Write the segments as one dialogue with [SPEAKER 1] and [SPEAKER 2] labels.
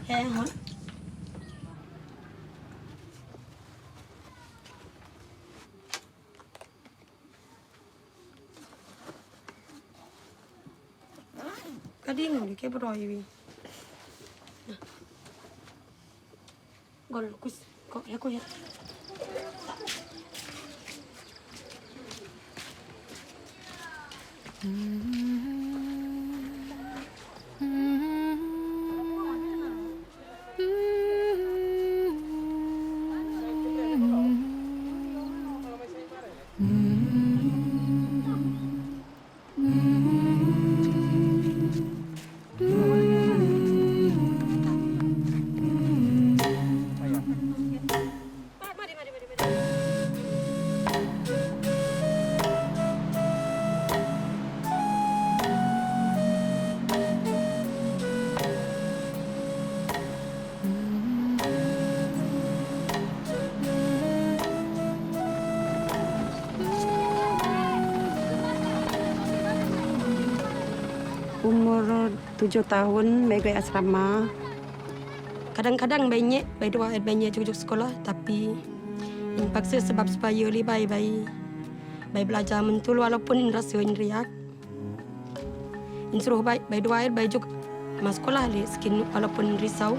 [SPEAKER 1] hon. Kading ni ke beroi wi. Gol kus kok ya ko ya.
[SPEAKER 2] Umur 7 tahun, mai ke asrama.
[SPEAKER 1] Kadang-kadang banyak, bayi dua banyak cucuk sekolah, tapi ini paksa sebab supaya lebih baik belajar mentul walaupun rasa riak. Ini suruh baik dua bayi juga masuk sekolah le skin walaupun risau.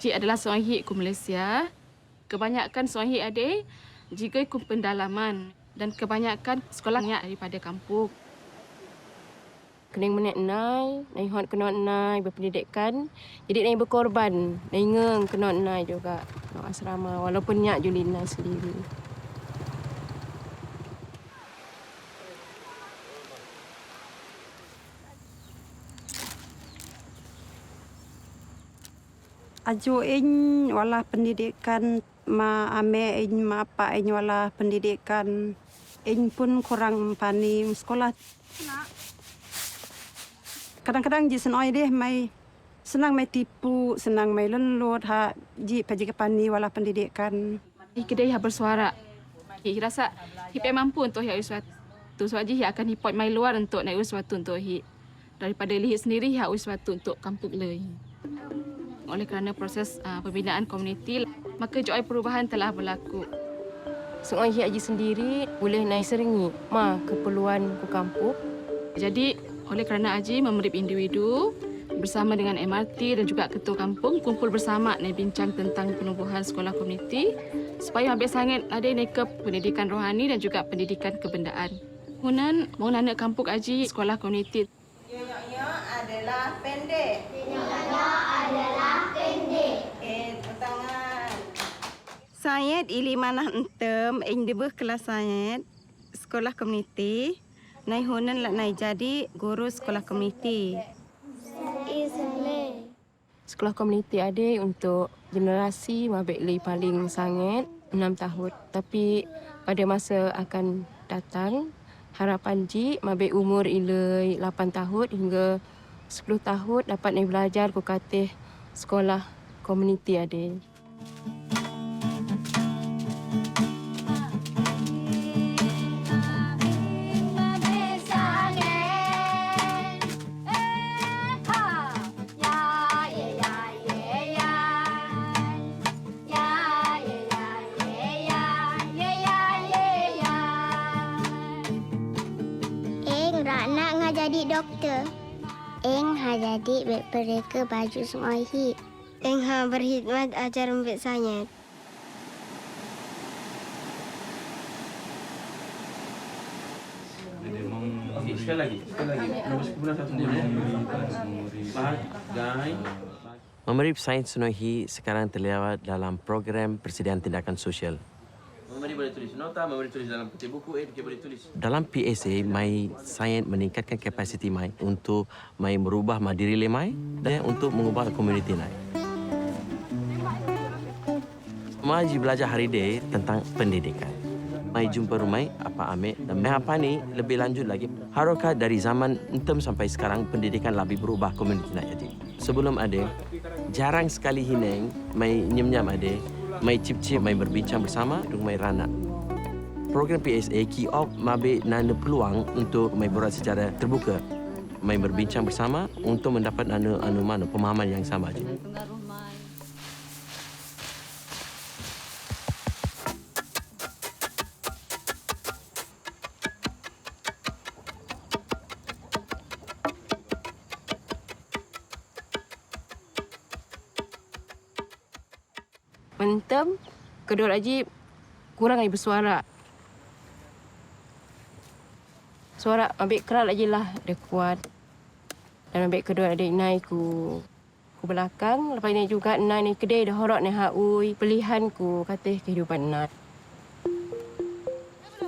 [SPEAKER 3] Cik adalah seorang hik ku Malaysia. Kebanyakan seorang hik adik jika ku pendalaman dan kebanyakan sekolahnya daripada kampung.
[SPEAKER 4] Kena menek nai, nai hot kena nai berpendidikan. Jadi nai berkorban, nai ngeng kena nai juga nak asrama walaupun nyak Julina sendiri.
[SPEAKER 2] Aju wala pendidikan, ma ame ma apa wala pendidikan. Pun kurang pani sekolah. Kadang-kadang ji senoi deh mai senang mai tipu, senang mai lelut ha ji paji ke pani wala pendidikan.
[SPEAKER 3] Kedai yang bersuara. Hik rasa hik mampu untuk hik sesuatu. Sebab hik akan hipot mai luar untuk naik sesuatu untuk hik. Daripada hik sendiri hik sesuatu untuk kampung le. Oleh kerana proses pembinaan komuniti, maka joy perubahan telah berlaku.
[SPEAKER 4] Seorang hik aji sendiri boleh naik seringi ma keperluan ku kampung.
[SPEAKER 3] Jadi, oleh kerana Aji memerip individu bersama dengan MRT dan juga ketua kampung kumpul bersama nak bincang tentang penubuhan sekolah komuniti supaya habis sangat ada ke pendidikan rohani dan juga pendidikan kebendaan. Kemudian, mau anak kampung Aji sekolah komuniti.
[SPEAKER 5] Nyok-nyok adalah pendek. Nyok-nyok adalah pendek. Tangan. Saya ili manah entem, debeh kelas saya sekolah komuniti. Nai hunan lak nai jadi guru sekolah komuniti.
[SPEAKER 4] Sekolah komuniti ada untuk generasi mabek li paling sangat 6 tahun. Tapi pada masa akan datang, harapan ji mabek umur ilai 8 tahun hingga 10 tahun dapat naik belajar ku katih sekolah komuniti ada.
[SPEAKER 6] Jadi doktor. Jadi mereka baju semua hit. Berkhidmat ajar membek saya.
[SPEAKER 7] Sekali lagi. Nombor sekumpulan satu
[SPEAKER 8] Memerip Sains Sunohi sekarang terlibat dalam program Persediaan Tindakan Sosial.
[SPEAKER 7] Memberi boleh tulis nota, memberi tulis dalam peti buku, dia boleh tulis.
[SPEAKER 8] Dalam PSA, mai sains meningkatkan kapasiti mai untuk mai merubah diri mai dan untuk mengubah komuniti mai. Mai belajar hari ini tentang pendidikan. Mai jumpa rumai apa ambil dan mai apa ni lebih lanjut lagi. Harokat dari zaman entam sampai sekarang pendidikan lebih berubah komuniti nak jadi. Sebelum ada jarang sekali hineng mai nyem-nyam ada, mai cip-cip, mai berbincang bersama dengan mai ranak. Program PSA key off mabe nana peluang untuk mai berat secara terbuka, mai berbincang bersama untuk mendapat mana pemahaman yang sama aja.
[SPEAKER 4] Mentem, kedua Haji kurang lagi bersuara. Suara ambil keras lagi lah, dia kuat. Dan ambil kedua adik naik ku belakang. Lepas ni juga naik kedai dah horok ni haui. Pilihan ku kata kehidupan nak.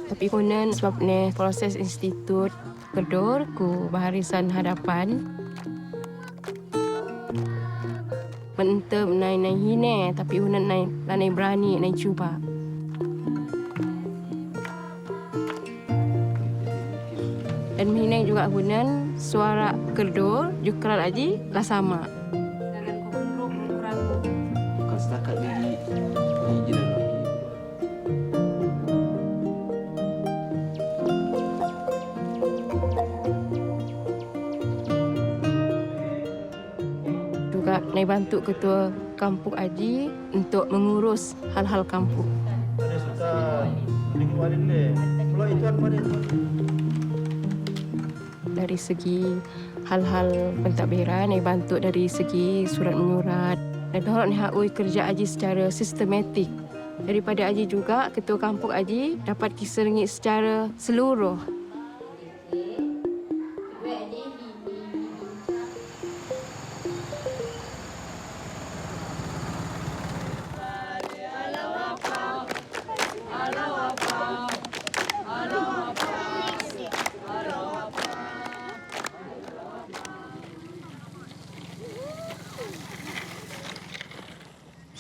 [SPEAKER 4] Tapi konon sebab ni proses institut kedor ku baharisan hadapan. Mentem naik hine tapi hunan naik berani naik cuba. Dan hine juga hunan suara kedor juga lagi lah sama.
[SPEAKER 7] Bukan setakat di jiran lagi.
[SPEAKER 4] Juga naik bantu ketua kampung Haji untuk mengurus hal-hal kampung.
[SPEAKER 9] Ada suka lingkungan ini. Kalau itu apa dia?
[SPEAKER 4] Dari segi hal-hal pentadbiran, naik bantu dari segi surat menyurat. Dan orang ni hakui kerja Haji secara sistematik. Daripada Haji juga, ketua kampung Haji dapat kisah rengit secara seluruh.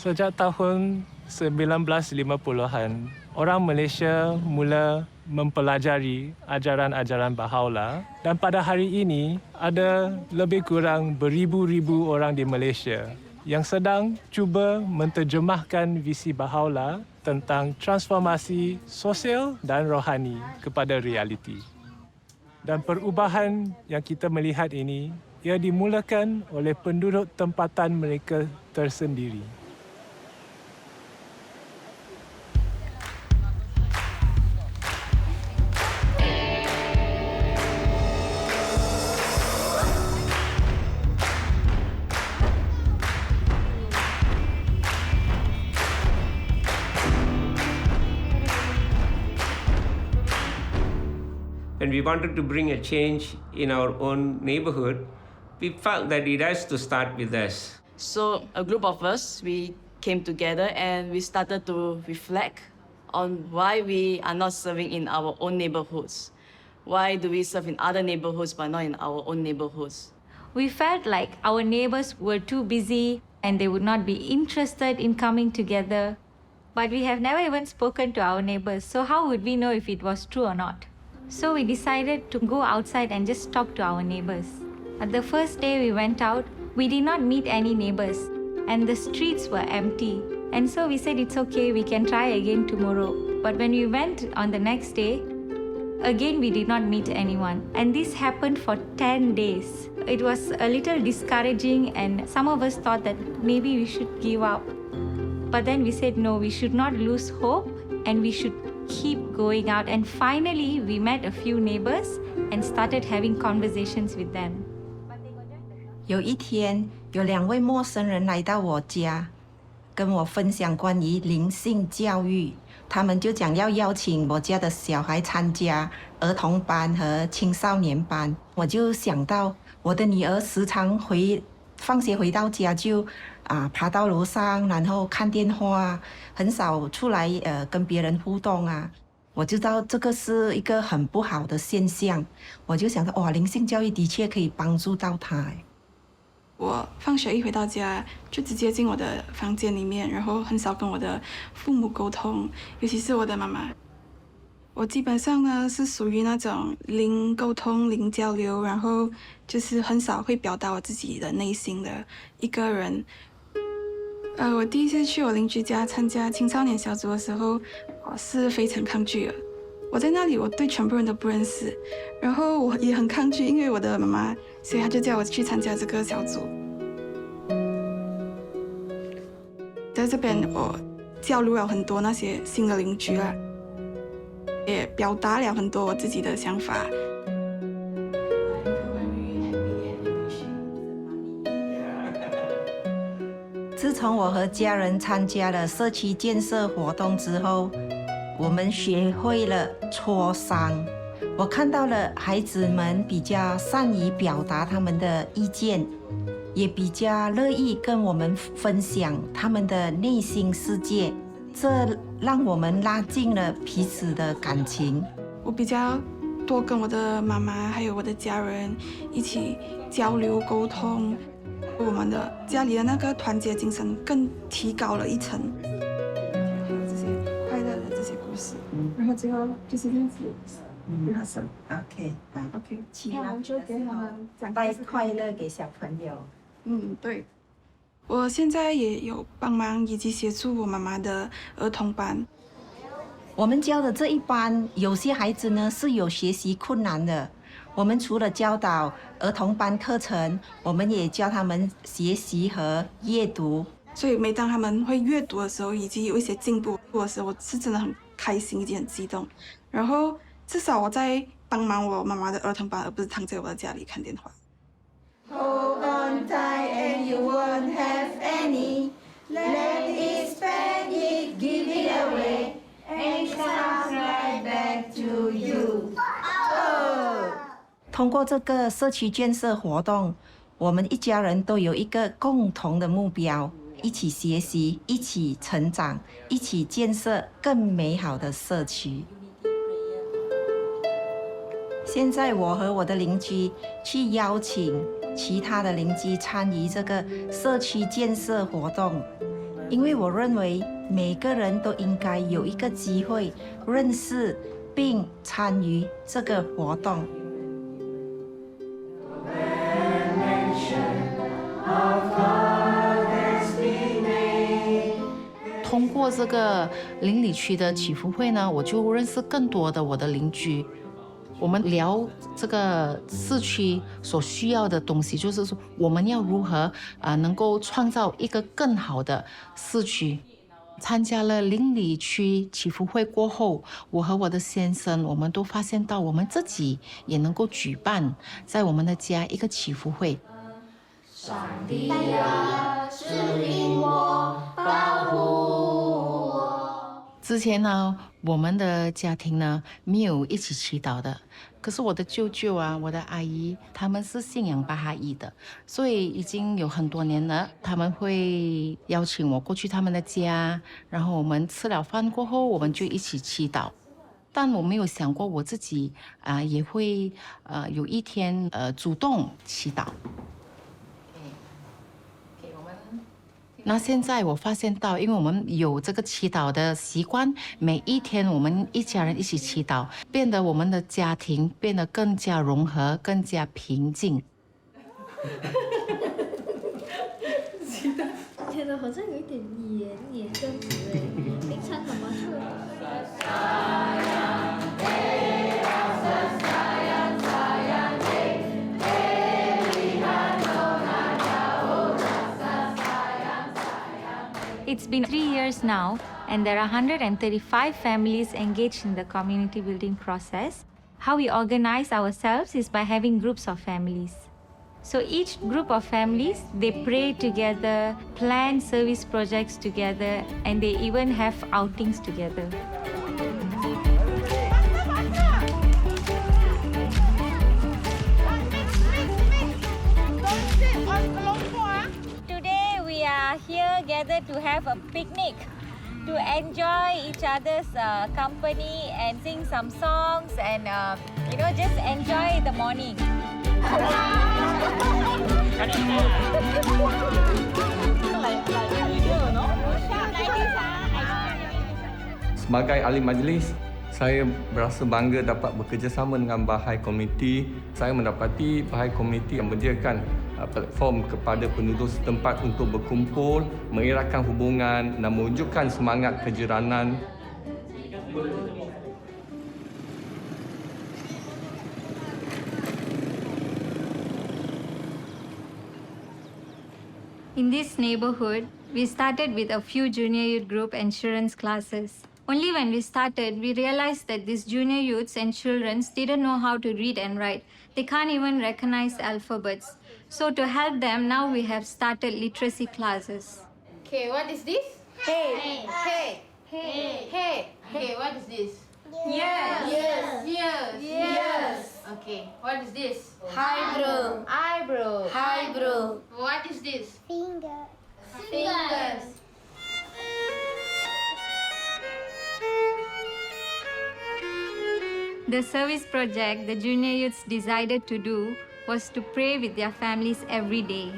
[SPEAKER 9] Sejak tahun 1950-an, orang Malaysia mula mempelajari ajaran-ajaran Baha'u'llah dan pada hari ini ada lebih kurang beribu-ribu orang di Malaysia yang sedang cuba menterjemahkan visi Baha'u'llah tentang transformasi sosial dan rohani kepada realiti. Dan perubahan yang kita melihat ini ia dimulakan oleh penduduk tempatan mereka tersendiri.
[SPEAKER 10] When we wanted to bring a change in our own neighborhood, we felt that it has to start with us.
[SPEAKER 11] So a group of us, we came together and we started to reflect on why we are not serving in our own neighborhoods. Why do we serve in other neighborhoods but not in our own neighborhoods?
[SPEAKER 12] We felt like our neighbors were too busy and they would not be interested in coming together. But we have never even spoken to our neighbors, so how would we know if it was true or not? So we decided to go outside and just talk to our neighbors. At the first day we went out, we did not meet any neighbors and the streets were empty. And so we said it's okay, we can try again tomorrow. But when we went on the next day, again we did not meet anyone. And this happened for 10 days. It was a little discouraging and some of us thought that maybe we should give up. But then we said no, we should not lose hope and we should keep going out. And finally, we met a few neighbors and started having conversations with them.
[SPEAKER 13] 有一天，有2位陌生人来到我家，跟我分享关于灵性教育。他们就讲要邀请我家的小孩参加儿童班和青少年班。我就想到我的女儿时常放学回到家就爬到楼上，然后看电话，很少出来跟别人互动啊。我就知道这个是一个很不好的现象，我就想到哇，灵性教育的确可以帮助到他。
[SPEAKER 14] 我放学一回到家，就直接进我的房间里面，然后很少跟我的父母沟通，尤其是我的妈妈。我基本上呢是属于那种零沟通、零交流，然后就是很少会表达我自己的内心的一个人。我第一次去我邻居家参加青少年小组的时候，我是非常抗拒的。我在那里，我对全部人都不认识，然后我也很抗拒，因为我的妈妈，所以她就叫我去参加这个小组。在这边，我交流了很多那些新的邻居啦，也表达了很多我自己的想法。
[SPEAKER 13] 自从我和家人参加了社区建设活动之后，我们学会了磋商。我看到了孩子们比较善于表达他们的意见，也比较乐意跟我们分享他们的内心世界，这让我们拉近了彼此的感情。
[SPEAKER 14] 我比较多跟我的妈妈还有我的家人一起交流沟通，我们的家里的那个团结精神更提高了一层。还有这些快乐的这些故事，然后最后就是这样子。OK，
[SPEAKER 13] 其他就给他们带快乐给小朋友。
[SPEAKER 14] 对。我现在也有帮忙以及协助我妈妈的儿童班。
[SPEAKER 13] 我们教的这一班，有些孩子呢是有学习困难的。我们除了教导儿童班课程，我们也教他们学习和阅读。
[SPEAKER 14] 所以每当他们会阅读的时候，以及有一些进步的时候，我是真的很开心以及很激動。然後至少我在幫忙我媽媽的兒童班，而不是躺在我的家裡看電話。
[SPEAKER 5] Hold on tight and you won't have any. Let it, spend it, give it away, and it comes right back to you.
[SPEAKER 13] 通过这个社区建设活动，我们一家人都有一个共同的目标，一起学习，一起成长，一起建设更美好的社区。现在我和我的邻居去邀请其他的邻居参与这个社区建设活动，因为我认为每个人都应该有一个机会认识并参与这个活动。
[SPEAKER 15] 通过这个邻里区的祈福会呢，我就认识更多的我的邻居。我们聊这个市区所需要的东西，就是说我们要如何能够创造一个更好的市区。参加了邻里区祈福会过后，我和我的先生，我们都发现到我们自己也能够举办在我们的家一个祈福会。
[SPEAKER 5] 上帝啊，指引我，保护我。
[SPEAKER 15] 之前呢，我们的家庭呢没有一起祈祷的，可是我的舅舅啊，我的阿姨，他们是信仰巴哈伊的，所以已经有很多年了。他们会邀请我过去他们的家，然后我们吃了饭过后，我们就一起祈祷。但我没有想过我自己也会有一天主动祈祷。那现在我发现到，因为我们有这个祈祷的习惯，每一天我们一家人一起祈祷，变得我们的家庭变得更加融合，更加平静。
[SPEAKER 16] 觉得好像有一点黏这样子哎，平常很麻烦。
[SPEAKER 12] It's been 3 years now, and there are 135 families engaged in the community building process. How we organize ourselves is by having groups of families. So each group of families, they pray together, plan service projects together, and they even have outings together. Today we are here gathered to have a picnic, to enjoy each other's company and sing some songs and just enjoy the morning.
[SPEAKER 17] Sebagai ahli majlis, saya berasa bangga dapat bekerjasama dengan Bahai Community. Saya mendapati Bahai Community yang menyediakan platform kepada penduduk setempat untuk berkumpul, mengeratkan hubungan dan mewujudkan semangat kejiranan.
[SPEAKER 12] In this neighborhood, we started with a few junior youth group insurance classes. Only when we started, we realized that these junior youths and children didn't know how to read and write. They can't even recognize alphabets. So to help them, now we have started literacy classes.
[SPEAKER 18] Okay, what is this? Hey. Hey. Hey. Hey. Okay, what is this?
[SPEAKER 12] Yes.
[SPEAKER 18] Yes. Yes.
[SPEAKER 12] Yes.
[SPEAKER 18] Okay, what is this?
[SPEAKER 6] Eyebrow.
[SPEAKER 18] Eyebrow.
[SPEAKER 6] Eyebrow.
[SPEAKER 18] What is this?
[SPEAKER 6] Finger.
[SPEAKER 18] Fingers.
[SPEAKER 12] The service project the junior youths decided to do was to pray with their families every day.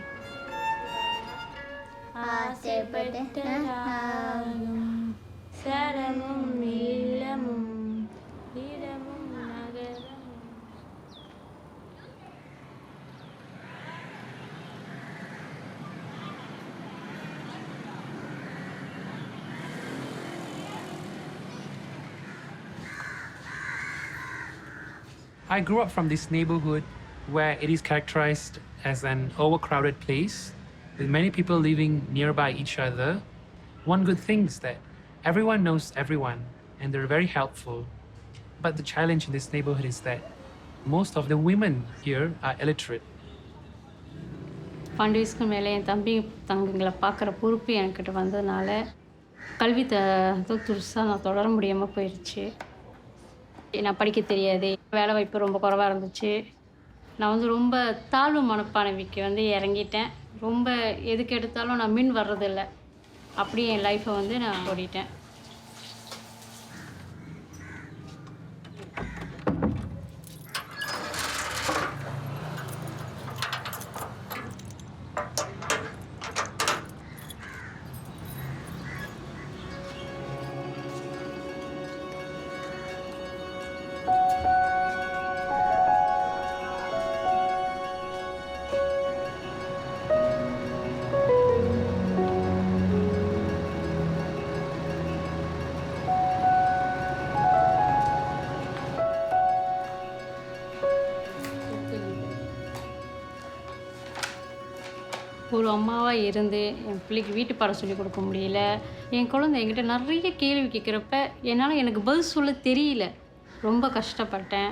[SPEAKER 19] I grew up from this neighborhood where it is characterized as an overcrowded place with many people living nearby each other. One good thing is that everyone knows everyone and they're very helpful. But the challenge in this neighborhood is that most of the women here are illiterate.
[SPEAKER 20] 12 வயசுக்கு மேலே என் தம்பி தங்கங்களை பார்க்குற பொறுப்பு என்கிட்ட வந்ததுனால கல்வி துருசாக நான் தொடர முடியாமல் போயிடுச்சு. நான் படிக்க தெரியாது, வேலை வாய்ப்பு ரொம்ப குறைவாக இருந்துச்சு. நான் வந்து ரொம்ப தாழ்வு மனப்பான்மைக்கு வந்து இறங்கிட்டேன். ரொம்ப எதுக்கு எடுத்தாலும் நான் மின் வர்றதில்லை. அப்படியே என் லைஃப்பை வந்து நான் ஓடிட்டேன். ஒரு அம்மாவாக இருந்து என் பிள்ளைக்கு வீட்டு பாடம் சொல்லிக் கொடுக்க முடியல. என் குழந்தை என்கிட்ட நிறைய கேள்வி கேட்குறப்ப என்னால் எனக்கு பதில் சொல்ல தெரியல. ரொம்ப கஷ்டப்பட்டேன்.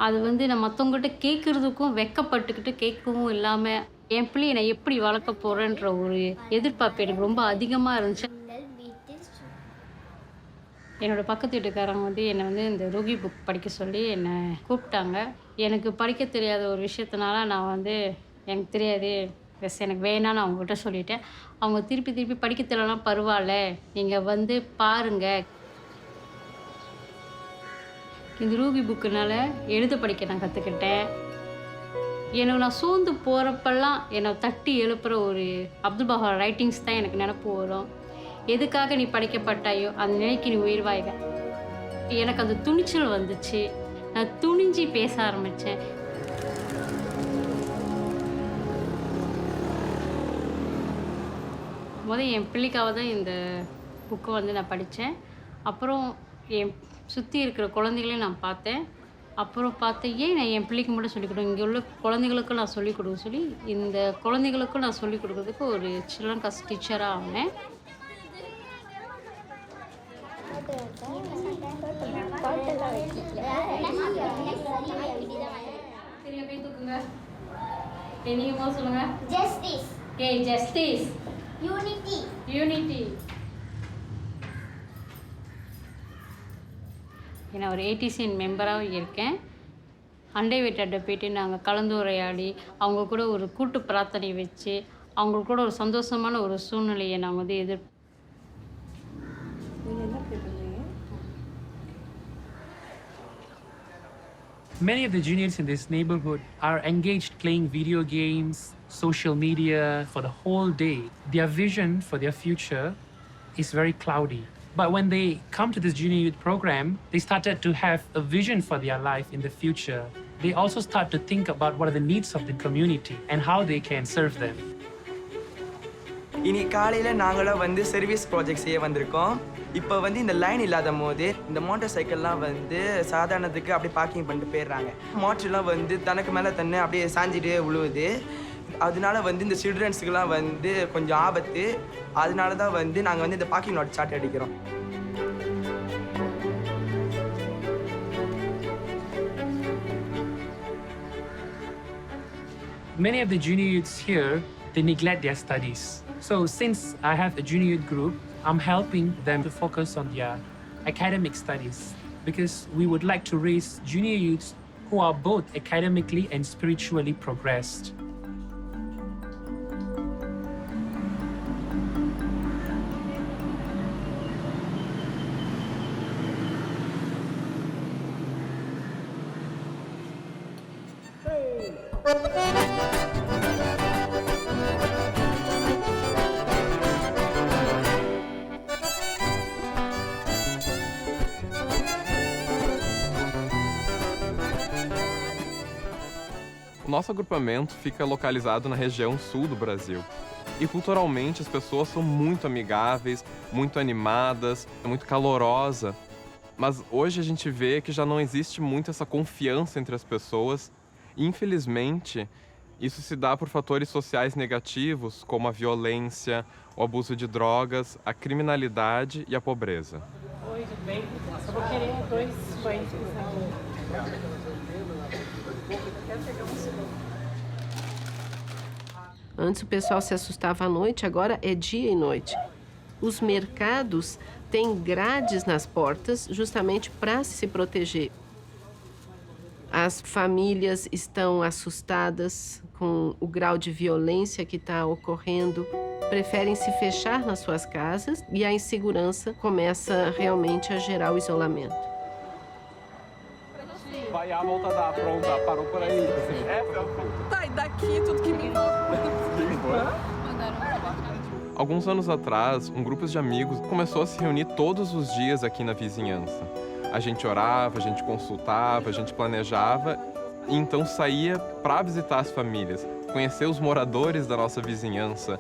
[SPEAKER 20] அது வந்து நான் மற்றவங்ககிட்ட கேட்குறதுக்கும் வெக்கப்பட்டுக்கிட்டு கேட்கவும் இல்லாமல் என் பிள்ளையை நான் எப்படி வளர்க்க போகிறேன்ற ஒரு எதிர்பார்ப்பு எனக்கு ரொம்ப அதிகமாக இருந்துச்சு. என்னோடய பக்கத்து வீட்டுக்காரங்க வந்து என்னை வந்து இந்த ரோகி புக் படிக்க சொல்லி என்னை கூப்பிட்டாங்க. எனக்கு படிக்க தெரியாத ஒரு விஷயத்தினால நான் வந்து எனக்கு தெரியாது எனக்கு வேணான்னு அவங்ககிட்ட சொல்லிட்டேன். அவங்க திருப்பி திருப்பி படிக்க தெரியலாம் பரவாயில்ல, நீங்கள் வந்து பாருங்கள். இந்த ரூபி புக்குனால் எழுத படிக்க நான் கற்றுக்கிட்டேன். எனக்கு நான் சோர்ந்து போகிறப்பெல்லாம் என்னை தட்டி எழுப்புகிற ஒரு அப்துல் பஹார் ரைட்டிங்ஸ் தான் எனக்கு நினப்பு வரும். எதுக்காக நீ படிக்கப்பட்டாயோ அந்த நிலைக்கு நீ உயிர்வாய்க. எனக்கு அந்த துணிச்சல் வந்துச்சு. நான் துணிஞ்சு பேச ஆரம்பித்தேன். என் பிள்ளைக்காக தான் இந்த புக்கை வந்து நான் படித்தேன். அப்புறம் என் சுற்றி இருக்கிற குழந்தைகளையும் நான் பார்த்தேன். அப்புறம் பார்த்தேன் ஏன் நான் என் பிள்ளைக்கு மட்டும் சொல்லிக் கொடுங்க, இங்கே உள்ள குழந்தைகளுக்கும் நான் சொல்லிக் கொடுக்க சொல்லி இந்த குழந்தைகளுக்கும் நான் சொல்லிக் கொடுக்கறதுக்கு ஒரு சில்ட்ரன் கிளாஸ் டீச்சராக ஆனேன். நீங்க சொல்லுங்க.
[SPEAKER 6] Justice.
[SPEAKER 20] Okay, justice.
[SPEAKER 6] Unity.
[SPEAKER 20] Unity. நான் ஒரு ஏடிசிஎன் மெம்பராகவும் இருக்கேன். அண்டை வீட்டாட்ட போய்ட்டு நாங்கள் கலந்துரையாடி அவங்க கூட ஒரு கூட்டு பிரார்த்தனை வச்சு அவங்களுக்கு கூட ஒரு சந்தோஷமான ஒரு சூழ்நிலையை நாங்கள் வந்து
[SPEAKER 19] Many of the juniors in this neighborhood are engaged playing video games, social media for the whole day. Their vision for their future is very cloudy. But when they come to this junior youth program, they started to have a vision for their life in the future. They also start to think about what are the needs of the community and how they can serve them.
[SPEAKER 21] இன்னைக்கு காலையில் நாங்களாம் வந்து service project செய்ய வந்திருக்கோம். இப்போ வந்து இந்த line இல்லாத போது இந்த மோட்டார் சைக்கிள்லாம் வந்து சாதாரணத்துக்கு அப்படியே பார்க்கிங் பண்ணிட்டு போயிடுறாங்க. மோட்டர்லாம் வந்து தனக்கு மேலே தன்னை அப்படியே சாஞ்சிட்டு விழுவுது. அதனால வந்து இந்த சில்ட்ரன்ஸுக்கெல்லாம் வந்து கொஞ்சம் ஆபத்து. அதனால தான் வந்து நாங்கள் வந்து இந்த பார்க்கிங் லாட் சார்ட் அடிக்கிறோம்.
[SPEAKER 19] Many of the junior youths here, they neglect their studies. So since I have a junior youth group, I'm helping them to focus on their academic studies because we would like to raise junior youths who are both academically and spiritually progressed.
[SPEAKER 22] Nosso agrupamento fica localizado na região sul do Brasil. E culturalmente as pessoas são muito amigáveis, muito animadas, muito calorosa. Mas hoje a gente vê que já não existe muito essa confiança entre as pessoas. E, infelizmente, isso se dá por fatores sociais negativos, como a violência, o abuso de drogas, a criminalidade e a pobreza.
[SPEAKER 23] Oi, tudo bem? Eu vou querer 2 pães, por favor.
[SPEAKER 24] Antes o pessoal se assustava à noite, agora é dia e noite. Os mercados têm grades nas portas justamente para se proteger. As famílias estão assustadas com o grau de violência que está ocorrendo, preferem se fechar nas suas casas e a insegurança começa realmente a gerar o isolamento.
[SPEAKER 22] Vai a volta da pronta, parou por aí.
[SPEAKER 3] Tá, e daqui tudo que me
[SPEAKER 22] Alguns anos atrás, um grupo de amigos começou a se reunir todos os dias aqui na vizinhança. A gente orava, a gente consultava, a gente planejava e então saía para visitar as famílias, conhecer os moradores da nossa vizinhança,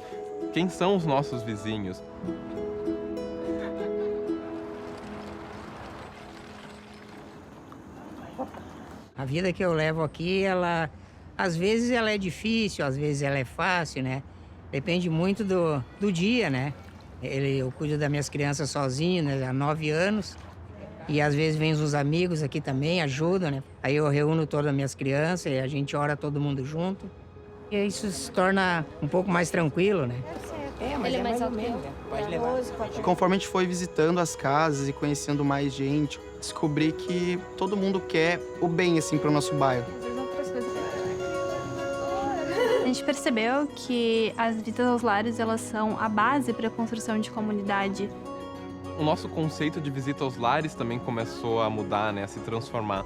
[SPEAKER 22] quem são os nossos vizinhos.
[SPEAKER 25] A vida que eu levo aqui, às vezes ela é difícil, às vezes ela é fácil, né? Depende muito do dia, né? Eu cuido das minhas crianças sozinho, né? Há 9 anos. E às vezes vêm os amigos aqui também, ajudam, né? Aí eu reúno todas as minhas crianças e a gente ora todo mundo junto. E isso se torna um pouco mais tranquilo, né?
[SPEAKER 16] Ele é mais alto.
[SPEAKER 25] Pode levar.
[SPEAKER 26] Conforme a gente foi visitando as casas e conhecendo mais gente, descobri que todo mundo quer o bem, assim, para o nosso bairro.
[SPEAKER 27] A gente percebeu que as visitas aos lares, elas são a base para a construção de comunidade.
[SPEAKER 22] O nosso conceito de visita aos lares também começou a mudar, né, a se transformar.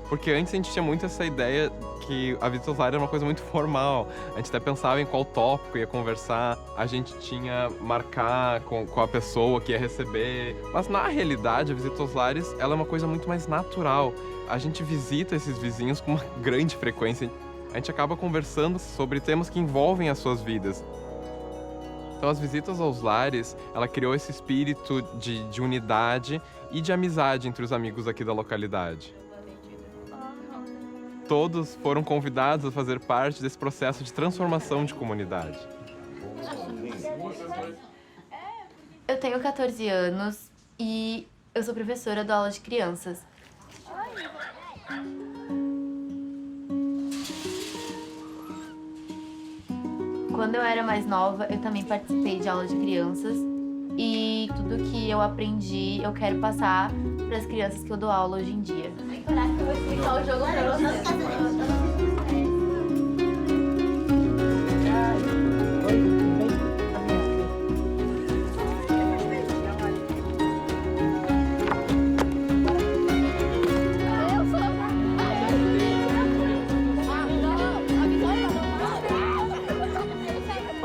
[SPEAKER 22] Porque antes a gente tinha muito essa ideia que a visita aos lares era uma coisa muito formal. A gente até pensava em qual tópico ia conversar, a gente tinha marcar com a pessoa que ia receber. Mas na realidade, a visita aos lares ela é uma coisa muito mais natural. A gente visita esses vizinhos com uma grande frequência. A gente acaba conversando sobre temas que envolvem as suas vidas. Então, as visitas aos lares, ela criou esse espírito de unidade e de amizade entre os amigos aqui da localidade. Todos foram convidados a fazer parte desse processo de transformação de comunidade.
[SPEAKER 28] Eu tenho 14 anos e eu sou professora da aula de crianças. Quando eu era mais nova, eu também participei de aula de crianças e tudo que eu aprendi, eu quero passar para as crianças que eu dou aula hoje em dia. Eu vou explicar o jogo para vocês.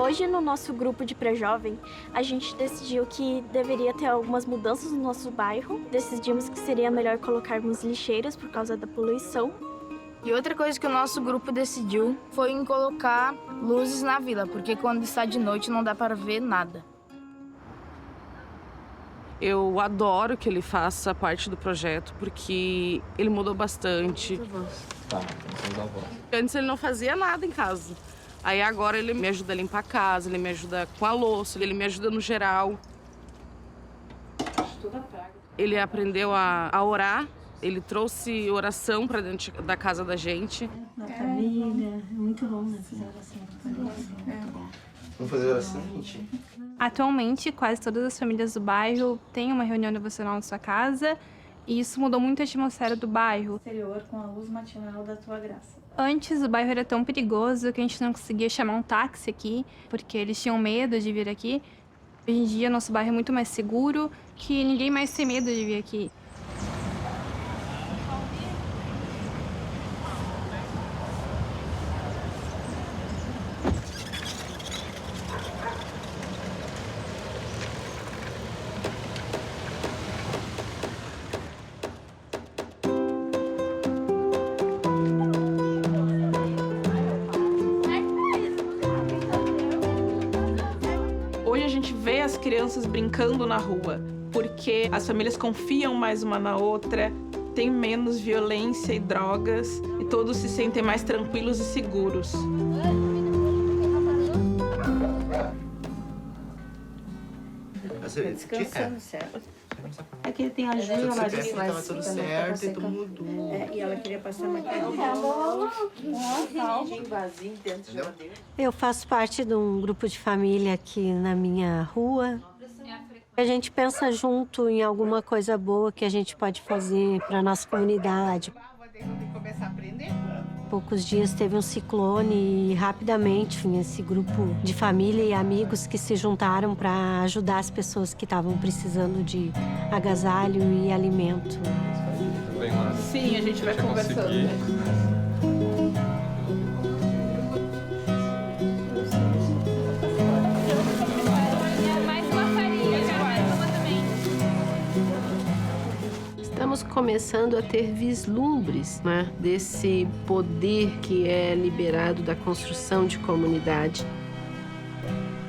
[SPEAKER 1] Hoje, no nosso grupo de pré-jovem, a gente decidiu que deveria ter algumas mudanças no nosso bairro. Decidimos que seria melhor colocarmos lixeiras por causa da poluição.
[SPEAKER 2] E outra coisa que o nosso grupo decidiu foi em colocar luzes na vila, porque quando está de noite não dá para ver nada.
[SPEAKER 4] Eu adoro que ele faça parte do projeto, porque ele mudou bastante. Antes ele não fazia nada em casa. Aí agora ele me ajuda a limpar a casa, ele me ajuda com a louça, ele me ajuda no geral. Ele aprendeu a orar, ele trouxe oração para dentro da casa da gente.
[SPEAKER 7] Na família, é muito bom fazer oração.
[SPEAKER 26] Vamos fazer oração, gente?
[SPEAKER 27] Atualmente, quase todas as famílias do bairro têm uma reunião devocional na sua casa e isso mudou muito a atmosfera do bairro.
[SPEAKER 7] Exterior com a luz matinal da tua graça.
[SPEAKER 27] Antes, o bairro era tão perigoso que a gente não conseguia chamar um táxi aqui, porque eles tinham medo de vir aqui. Hoje em dia, nosso bairro é muito mais seguro, que ninguém mais tem medo de vir aqui.
[SPEAKER 14] Hoje a gente vê as crianças brincando na rua, porque as famílias confiam mais uma na outra, tem menos violência e drogas, e todos se sentem mais tranquilos e seguros.
[SPEAKER 7] Descansando, certo?
[SPEAKER 26] É que ele tem a
[SPEAKER 7] Júlia,
[SPEAKER 26] mas estava tudo certo e tudo mudou.
[SPEAKER 7] E ela queria passar maquiagem. Vazio dentro da geladeira.
[SPEAKER 8] Eu faço parte de um grupo de família aqui na minha rua. A gente pensa junto em alguma coisa boa que a gente pode fazer para nossa comunidade. Poucos dias teve um ciclone e rapidamente esse grupo de família e amigos que se juntaram para ajudar as pessoas que estavam precisando de agasalho e alimento.
[SPEAKER 14] Sim, a gente vai conversando.
[SPEAKER 24] Estamos começando a ter vislumbres, né, desse poder que é liberado da construção de comunidade.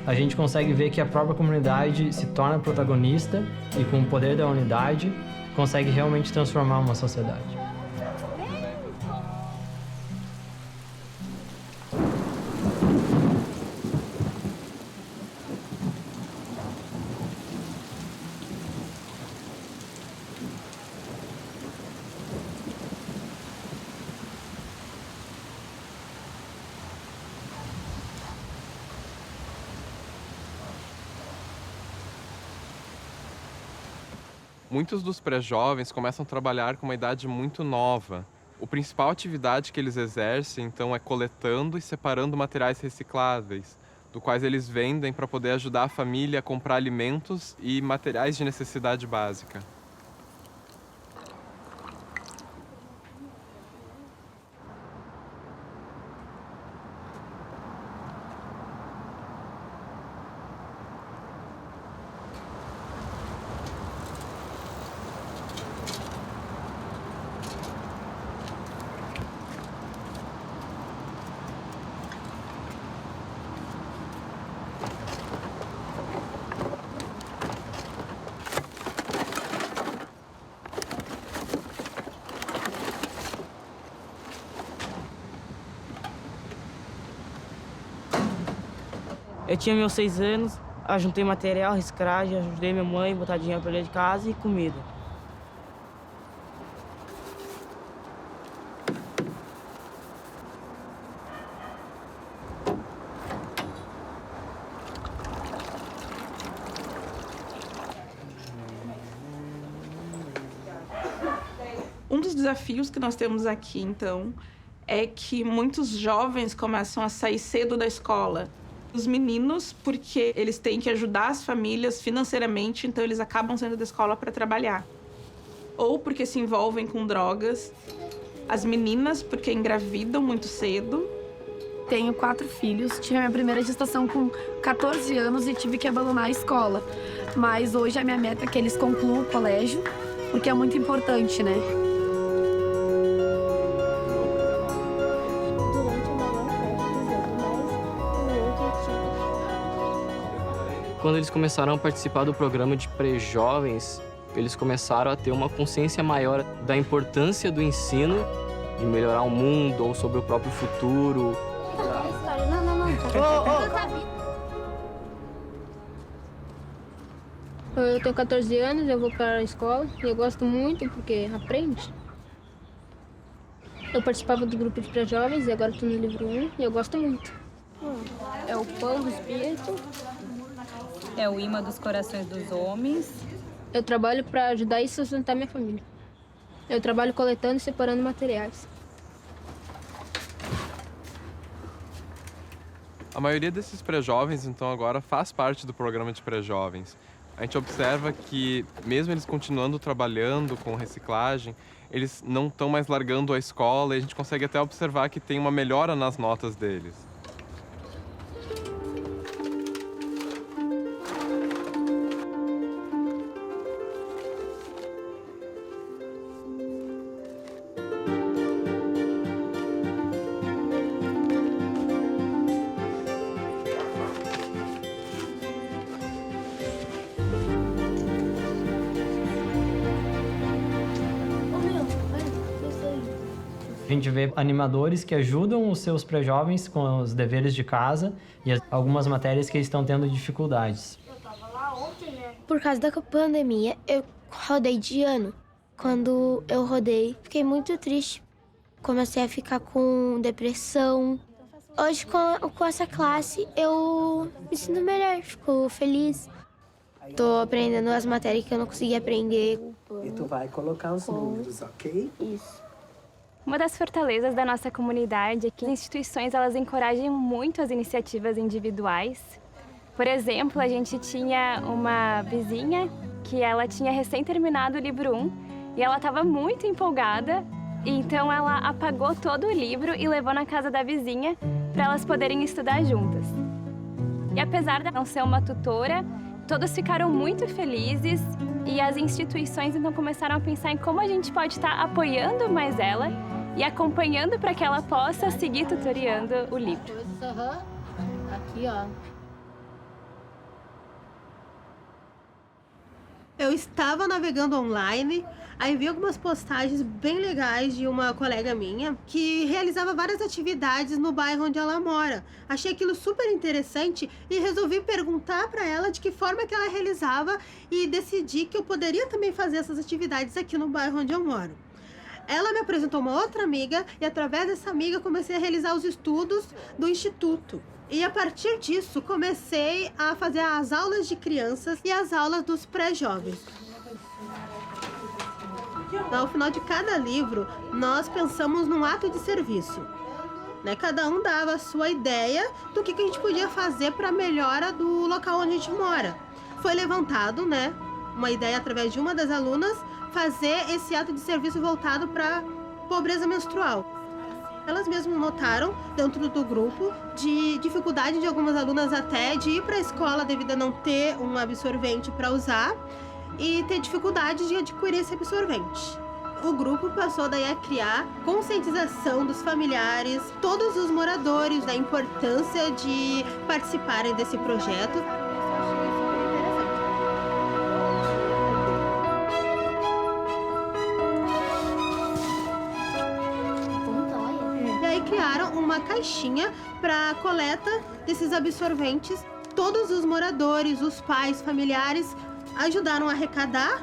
[SPEAKER 9] A gente consegue ver que a própria comunidade se torna protagonista e, com o poder da unidade, consegue realmente transformar uma sociedade.
[SPEAKER 22] Muitos dos pré-jovens começam a trabalhar com uma idade muito nova. A principal atividade que eles exercem, então, é coletando e separando materiais recicláveis, do quais eles vendem para poder ajudar a família a comprar alimentos e materiais de necessidade básica.
[SPEAKER 10] Eu tinha meus 6 anos, juntei material, reciclagem, ajudei minha mãe a botar dinheiro para dentro de casa e comida.
[SPEAKER 14] Um dos desafios que nós temos aqui, então, é que muitos jovens começam a sair cedo da escola. Os meninos, porque eles têm que ajudar as famílias financeiramente, então eles acabam saindo da escola para trabalhar. Ou porque se envolvem com drogas. As meninas, porque engravidam muito cedo.
[SPEAKER 5] Tenho 4 filhos, tive a minha primeira gestação com 14 anos e tive que abandonar a escola. Mas hoje a minha meta é que eles concluam o colégio, porque é muito importante, né?
[SPEAKER 6] Quando eles começaram a participar do programa de pré-jovens, eles começaram a ter uma consciência maior da importância do ensino, de melhorar o mundo ou sobre o próprio futuro.
[SPEAKER 11] Eu tenho 14 anos, eu vou para a escola e eu gosto muito porque aprende. Eu participava do grupo de pré-jovens e agora estou no livro 1 e eu gosto muito.
[SPEAKER 12] É o pão do espírito, é o imã dos corações dos homens.
[SPEAKER 11] Eu trabalho para ajudar e sustentar minha família. Eu trabalho coletando e separando materiais.
[SPEAKER 22] A maioria desses pré-jovens, então, agora faz parte do programa de pré-jovens. A gente observa que, mesmo eles continuando trabalhando com reciclagem, eles não estão mais largando a escola e a gente consegue até observar que tem uma melhora nas notas deles.
[SPEAKER 9] A gente vê animadores que ajudam os seus pré-jovens com os deveres de casa e algumas matérias que eles estão tendo dificuldades.
[SPEAKER 13] Por causa da pandemia, eu rodei de ano. Quando eu rodei, fiquei muito triste. Comecei a ficar com depressão. Hoje, com essa classe, eu me sinto melhor, fico feliz. Tô aprendendo as matérias que eu não consegui aprender.
[SPEAKER 15] E tu vai colocar os números, ok?
[SPEAKER 13] Isso.
[SPEAKER 17] Uma das fortalezas da nossa comunidade é que as instituições elas encorajam muito as iniciativas individuais. Por exemplo, a gente tinha uma vizinha que ela tinha recém terminado o livro 1 e ela estava muito empolgada, então ela apagou todo o livro e levou na casa da vizinha para elas poderem estudar juntas. E apesar de não ser uma tutora, todos ficaram muito felizes e as instituições então começaram a pensar em como a gente pode estar apoiando mais ela e acompanhando para que ela possa seguir tutoriando o livro.
[SPEAKER 11] Aqui, ó.
[SPEAKER 18] Eu estava navegando online, aí vi algumas postagens bem legais de uma colega minha que realizava várias atividades no bairro onde ela mora. Achei aquilo super interessante e resolvi perguntar para ela de que forma que ela realizava e decidi que eu poderia também fazer essas atividades aqui no bairro onde eu moro. Ela me apresentou uma outra amiga e através dessa amiga comecei a realizar os estudos do instituto. E a partir disso comecei a fazer as aulas de crianças e as aulas dos pré-jovens. Ao final de cada livro, nós pensamos num ato de serviço. Cada um dava a sua ideia do que a gente podia fazer para a melhora do local onde a gente mora. Foi levantado, uma ideia através de uma das alunas, fazer esse ato de serviço voltado para pobreza menstrual. Elas mesmas notaram, dentro do grupo, de dificuldade de algumas alunas até de ir para a escola devido a não ter um absorvente para usar e ter dificuldade de adquirir esse absorvente. O grupo passou daí a criar conscientização dos familiares, todos os moradores, da importância de participarem desse projeto. Criaram uma caixinha para coleta desses absorventes. Todos os moradores, os pais, familiares ajudaram a arrecadar,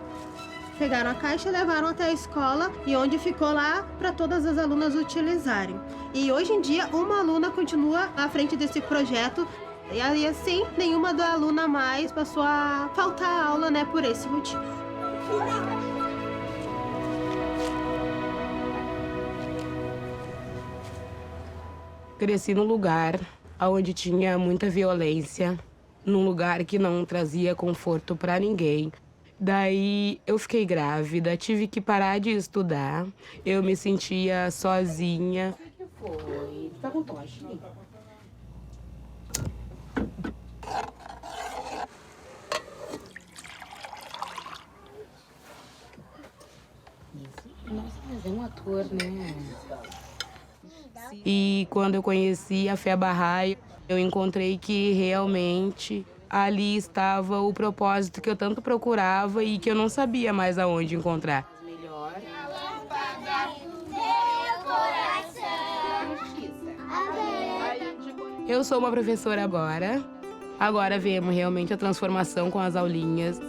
[SPEAKER 18] pegaram a caixa e levaram até a escola e onde ficou lá para todas as alunas utilizarem. E hoje em dia uma aluna continua à frente desse projeto e assim nenhuma da aluna mais passou a faltar aula, por esse motivo.
[SPEAKER 29] Cresci num lugar onde tinha muita violência, num lugar que não trazia conforto para ninguém. Daí eu fiquei grávida, tive que parar de estudar, eu me sentia sozinha.
[SPEAKER 11] O que foi?
[SPEAKER 29] Tá com tosse? Nossa, mas é um ator, né? E quando eu conheci a Fé Bahá'í, eu encontrei que realmente ali estava o propósito que eu tanto procurava e que eu não sabia mais aonde encontrar. Eu sou uma professora agora. Agora vemos realmente a transformação com as aulinhas.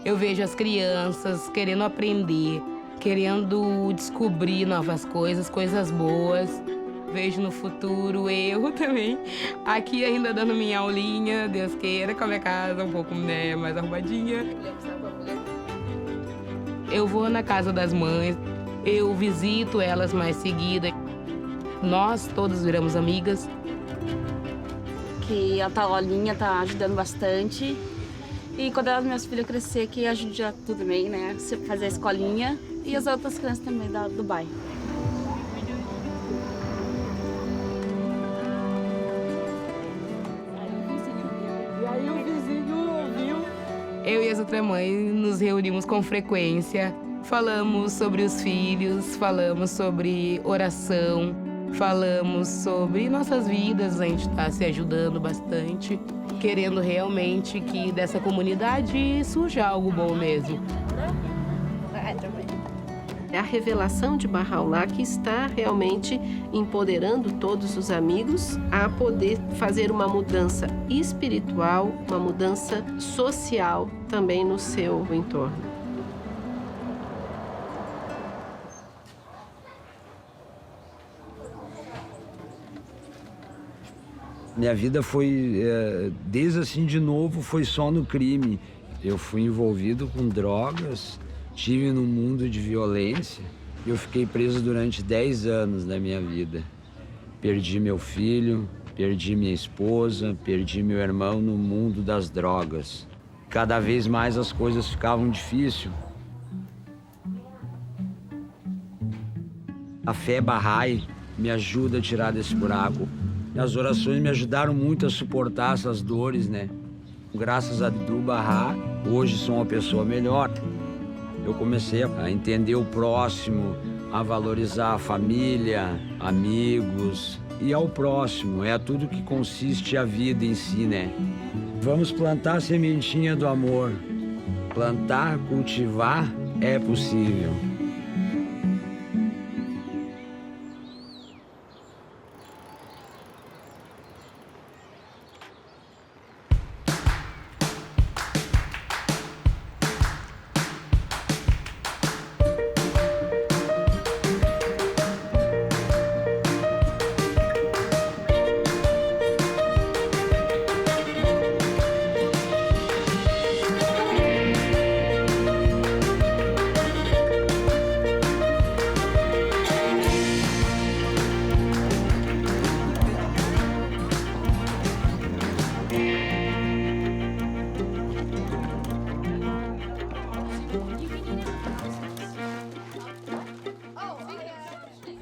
[SPEAKER 29] Eu vejo as crianças querendo aprender, querendo descobrir novas coisas, coisas boas. Vejo no futuro eu também, aqui ainda dando minha aulinha, Deus queira, com a minha casa um pouco, né, mais arrumadinha. Eu vou na casa das mães, eu visito elas mais seguida. Nós todas viramos amigas.
[SPEAKER 1] Que a Talolinha tá ajudando bastante. E quando as minhas filhas crescer, que ajude tudo também, né? Fazer a escolinha e as outras crianças também do bairro.
[SPEAKER 29] E aí o vizinho ouviu. Eu e as outras mães nos reunimos com frequência. Falamos sobre os filhos, falamos sobre oração, falamos sobre nossas vidas. A gente está se ajudando bastante, querendo realmente que dessa comunidade surja algo bom mesmo.
[SPEAKER 24] É a revelação de Bahá'u'lláh que está realmente empoderando todos os amigos a poder fazer uma mudança espiritual, uma mudança social também no seu entorno.
[SPEAKER 3] Minha vida foi, desde assim de novo, foi só no crime. Eu fui envolvido com drogas, estive num mundo de violência e eu fiquei preso durante 10 anos da minha vida. Perdi meu filho, perdi minha esposa, perdi meu irmão no mundo das drogas. Cada vez mais as coisas ficavam difíceis. A fé Bahá'í me ajuda a tirar desse buraco. As orações me ajudaram muito a suportar essas dores, né? Graças a Abdul Baha, hoje sou uma pessoa melhor. Eu comecei a entender o próximo, a valorizar a família, amigos e ao próximo. É tudo que consiste a vida em si, né? Vamos plantar a sementinha do amor. Plantar, cultivar é possível.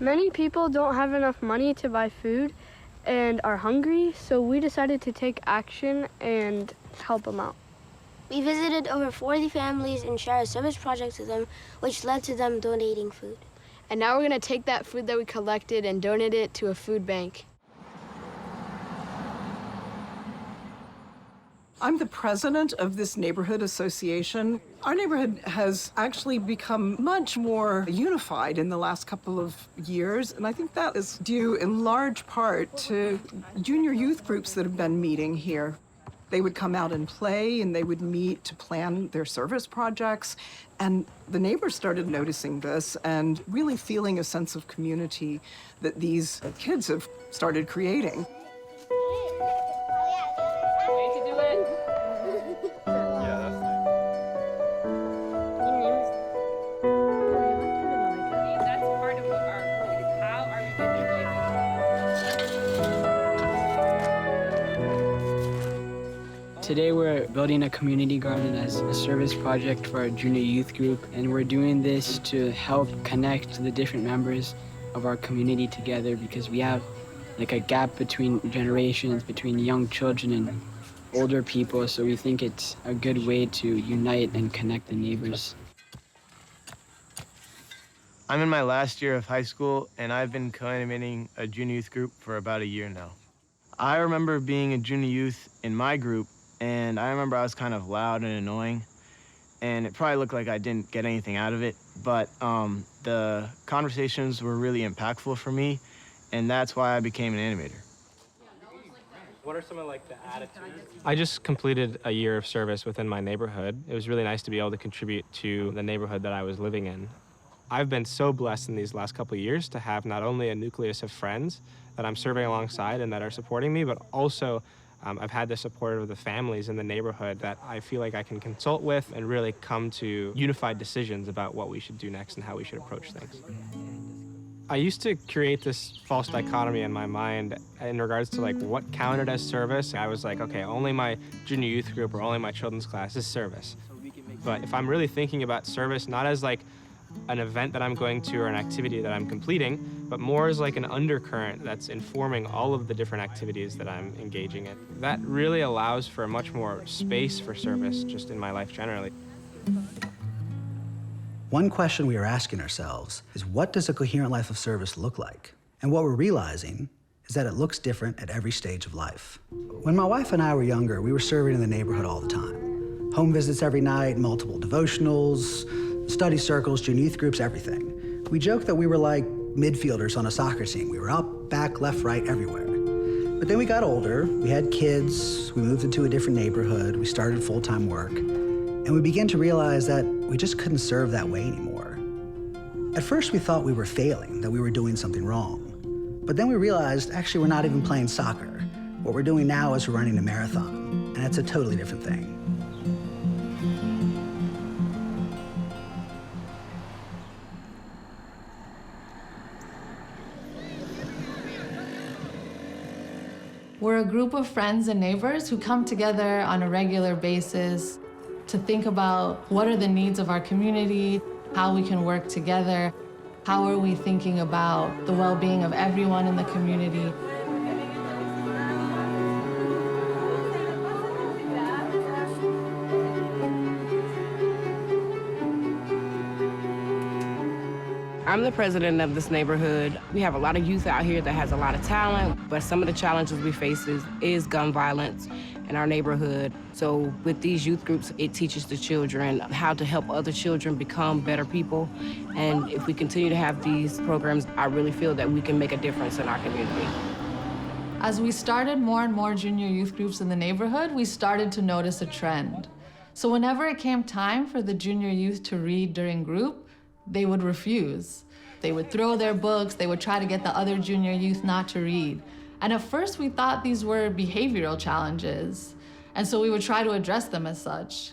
[SPEAKER 16] Many people don't have enough money to buy food and are hungry, so we decided to take action and help them out.
[SPEAKER 13] We visited over 40 families and shared a service project with them, which led to them donating food.
[SPEAKER 16] And now we're going to take that food that we collected and donate it to a food bank.
[SPEAKER 19] I'm the president of this neighborhood association. Our neighborhood has actually become much more unified in the last couple of years, and I think that is due in large part to junior youth groups that have been meeting here. They would come out and play, and they would meet to plan their service projects, and the neighbors started noticing this and really feeling a sense of community that these kids have started creating.
[SPEAKER 20] Today we're building a community garden as a service project for our junior youth group, and we're doing this to help connect the different members of our community together because we have like a gap between generations, between young children and older people, so we think it's a good way to unite and connect the neighbors.
[SPEAKER 2] I'm in my last year of high school, and I've been co-animating a junior youth group for about a year now. I remember being a junior youth in my group, and I remember I was kind of loud and annoying, and it probably looked like I didn't get anything out of it, but the conversations were really impactful for me, and that's why I became an animator.
[SPEAKER 4] What are some of the attitudes? I just completed a year of service within my neighborhood. It was really nice to be able to contribute to the neighborhood that I was living in. I've been so blessed in these last couple of years to have not only a nucleus of friends that I'm serving alongside and that are supporting me, but also I've had the support of the families in the neighborhood that I feel like I can consult with and really come to unified decisions about what we should do next and how we should approach things. I used to create this false dichotomy in my mind in regards to what counted as service. I was like, okay, only my junior youth group or only my children's class is service. But if I'm really thinking about service, not as an event that I'm going to or an activity that I'm completing, but more as an undercurrent that's informing all of the different activities that I'm engaging in. That really allows for much more space for service just in my life generally.
[SPEAKER 7] One question we are asking ourselves is, what does a coherent life of service look like? And what we're realizing is that it looks different at every stage of life. When my wife and I were younger, we were serving in the neighborhood all the time. Home visits every night, multiple devotionals, study circles, junior youth groups, everything. We joked that we were like midfielders on a soccer team. We were up, back, left, right, everywhere. But then we got older, we had kids, we moved into a different neighborhood, we started full-time work, and we began to realize that we just couldn't serve that way anymore. At first we thought we were failing, that we were doing something wrong. But then we realized, actually, we're not even playing soccer. What we're doing now is we're running a marathon, and it's a totally different thing.
[SPEAKER 21] We're a group of friends and neighbors who come together on a regular basis to think about what are the needs of our community, how we can work together, how are we thinking about the well-being of everyone in the community.
[SPEAKER 29] I'm the president of this neighborhood. We have a lot of youth out here that has a lot of talent, but some of the challenges we face is gun violence in our neighborhood. So with these youth groups, it teaches the children how to help other children become better people. And if we continue to have these programs, I really feel that we can make a difference in our community.
[SPEAKER 21] As we started more and more junior youth groups in the neighborhood, we started to notice a trend. So whenever it came time for the junior youth to read during group, they would refuse. They would throw their books, they would try to get the other junior youth not to read. And at first we thought these were behavioral challenges, and so we would try to address them as such.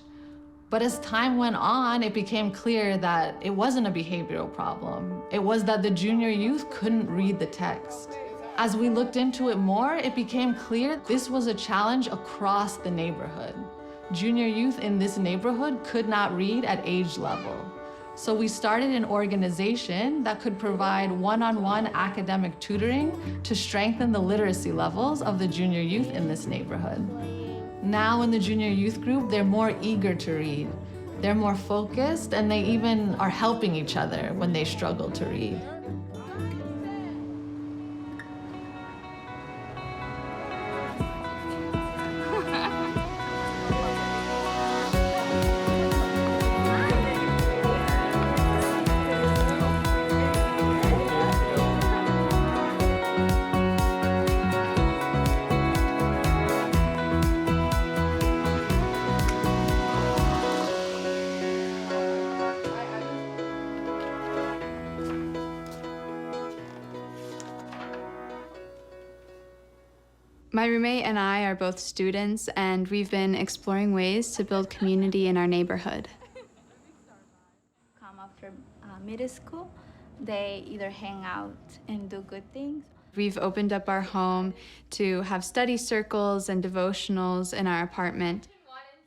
[SPEAKER 21] But as time went on, it became clear that it wasn't a behavioral problem. It was that the junior youth couldn't read the text. As we looked into it more, it became clear this was a challenge across the neighborhood. Junior youth in this neighborhood could not read at age level. So we started an organization that could provide one-on-one academic tutoring to strengthen the literacy levels of the junior youth in this neighborhood. Now in the junior youth group, they're more eager to read. They're more focused, and they even are helping each other when they struggle to read.
[SPEAKER 23] My roommate and I are both students, and we've been exploring ways to build community in our neighborhood.
[SPEAKER 25] Come after middle school, they either hang out and do good things.
[SPEAKER 23] We've opened up our home to have study circles and devotionals in our apartment.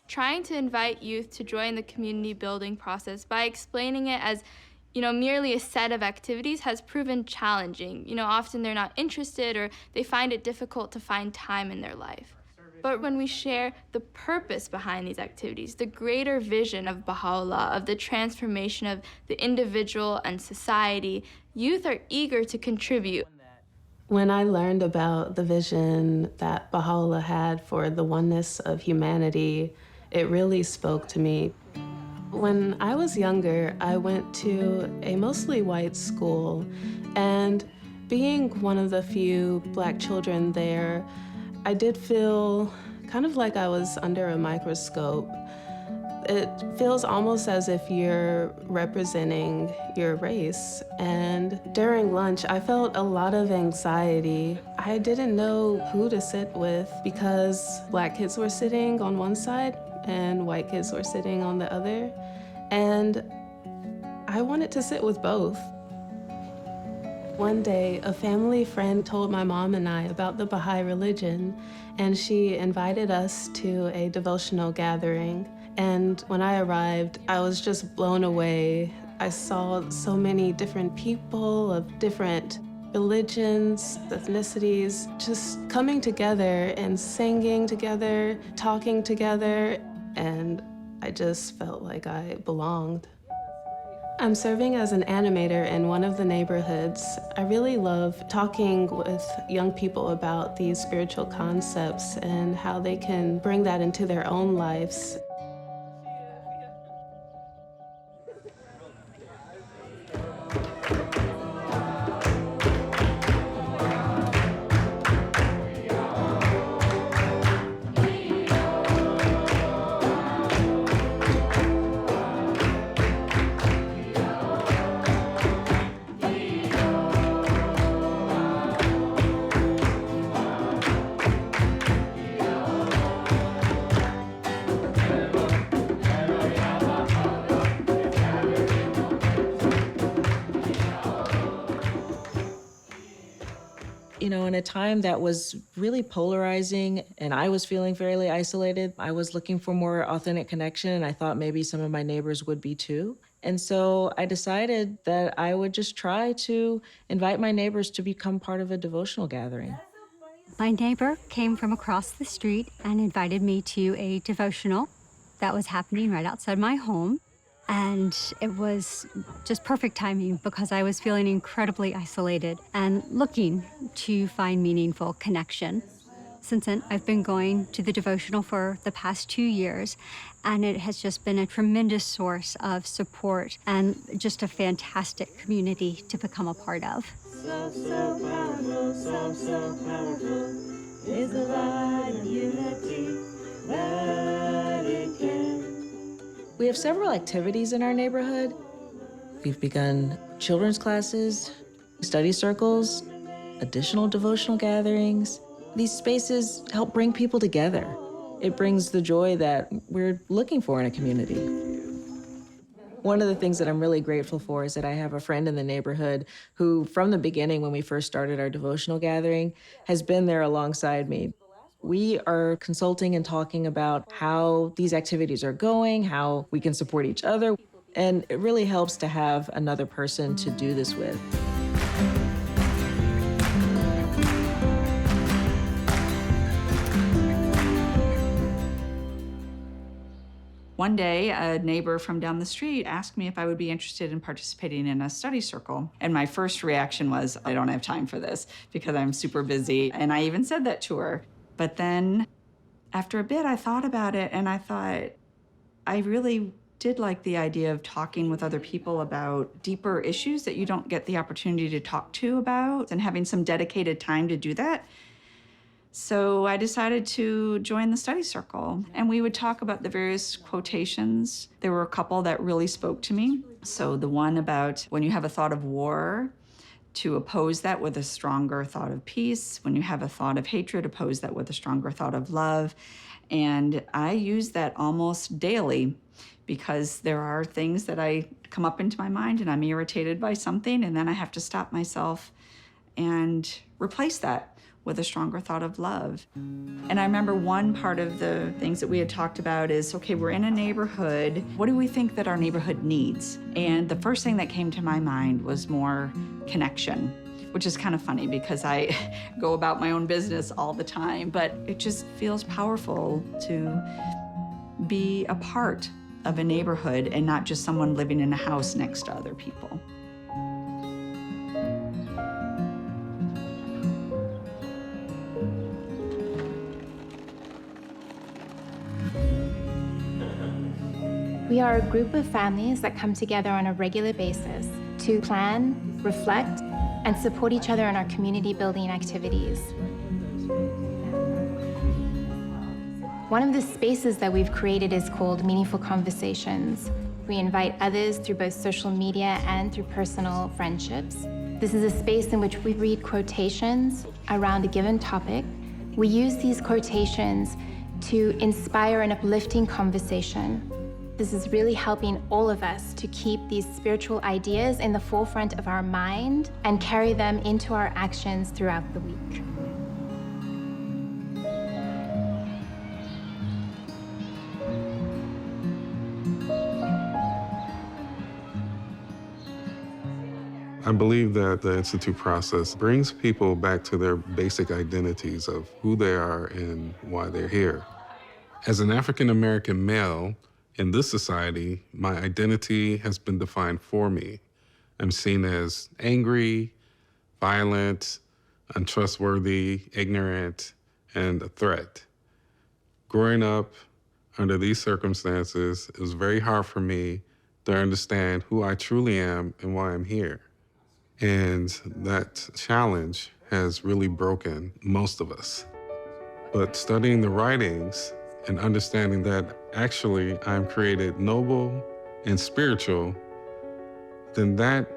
[SPEAKER 16] Trying to invite youth to join the community building process by explaining it as
[SPEAKER 25] You know, merely a set of activities has proven challenging. You know, often they're not interested or they find it difficult to find time in their life. But when we share the purpose behind these activities, the greater vision of Baha'u'llah, of the transformation of the individual and society, youth are eager to contribute.
[SPEAKER 5] When I learned about the vision that Baha'u'llah had for the oneness of humanity, it really spoke to me. When I was younger, I went to a mostly white school, and being one of the few Black children there, I did feel kind of like I was under a microscope. It feels almost as if you're representing your race. And during lunch, I felt a lot of anxiety. I didn't know who to sit with because Black kids were sitting on one side and white kids were sitting on the other. And I wanted to sit with both. One day, a family friend told my mom and I about the Baha'i religion, and she invited us to a devotional gathering. And when I arrived, I was just blown away. I saw so many different people of different religions, ethnicities, just coming together and singing together, talking together, and I just felt like I belonged. I'm serving as an animator in one of the neighborhoods. I really love talking with young people about these spiritual concepts and how they can bring that into their own lives.
[SPEAKER 6] You know, in a time that was really polarizing and I was feeling fairly isolated, I was looking for more authentic connection, and I thought maybe some of my neighbors would be too. And so I decided that I would just try to invite my neighbors to become part of a devotional gathering.
[SPEAKER 8] My neighbor came from across the street and invited me to a devotional that was happening right outside my home. And it was just perfect timing because I was feeling incredibly isolated and looking to find meaningful connection. Since then, I've been going to the devotional for the past 2 years, and it has just been a tremendous source of support and just a fantastic community to become a part of.
[SPEAKER 10] So powerful is the light of unity that it can.
[SPEAKER 6] We have several activities in our neighborhood. We've begun children's classes, study circles, additional devotional gatherings. These spaces help bring people together. It brings the joy that we're looking for in a community. One of the things that I'm really grateful for is that I have a friend in the neighborhood who, from the beginning when we first started our devotional gathering, has been there alongside me. We are consulting and talking about how these activities are going, how we can support each other, and it really helps to have another person to do this with.
[SPEAKER 12] One day, a neighbor from down the street asked me if I would be interested in participating in a study circle. And my first reaction was, I don't have time for this because I'm super busy. And I even said that to her. But then after a bit, I thought about it and I thought, I really did like the idea of talking with other people about deeper issues that you don't get the opportunity to talk to about and having some dedicated time to do that. So I decided to join the study circle, and we would talk about the various quotations. There were a couple that really spoke to me. So the one about when you have a thought of war, to oppose that with a stronger thought of peace. When you have a thought of hatred, oppose that with a stronger thought of love. And I use that almost daily because there are things that I come up into my mind and I'm irritated by something, and then I have to stop myself and replace that with a stronger thought of love. And I remember one part of the things that we had talked about is, okay, we're in a neighborhood. What do we think that our neighborhood needs? And the first thing that came to my mind was more connection, which is kind of funny because I go about my own business all the time, but it just feels powerful to be a part of a neighborhood and not just someone living in a house next to other people.
[SPEAKER 9] We are a group of families that come together on a regular basis to plan, reflect, and support each other in our community building activities. One of the spaces that we've created is called Meaningful Conversations. We invite others through both social media and through personal friendships. This is a space in which we read quotations around a given topic. We use these quotations to inspire an uplifting conversation. This is really helping all of us to keep these spiritual ideas in the forefront of our mind and carry them into our actions throughout the week.
[SPEAKER 14] I believe that the Institute process brings people back to their basic identities of who they are and why they're here. As an African-American male, in this society, my identity has been defined for me. I'm seen as angry, violent, untrustworthy, ignorant, and a threat. Growing up under these circumstances, it was very hard for me to understand who I truly am and why I'm here. And that challenge has really broken most of us. But studying the writings and understanding that actually I'm created noble and spiritual, then that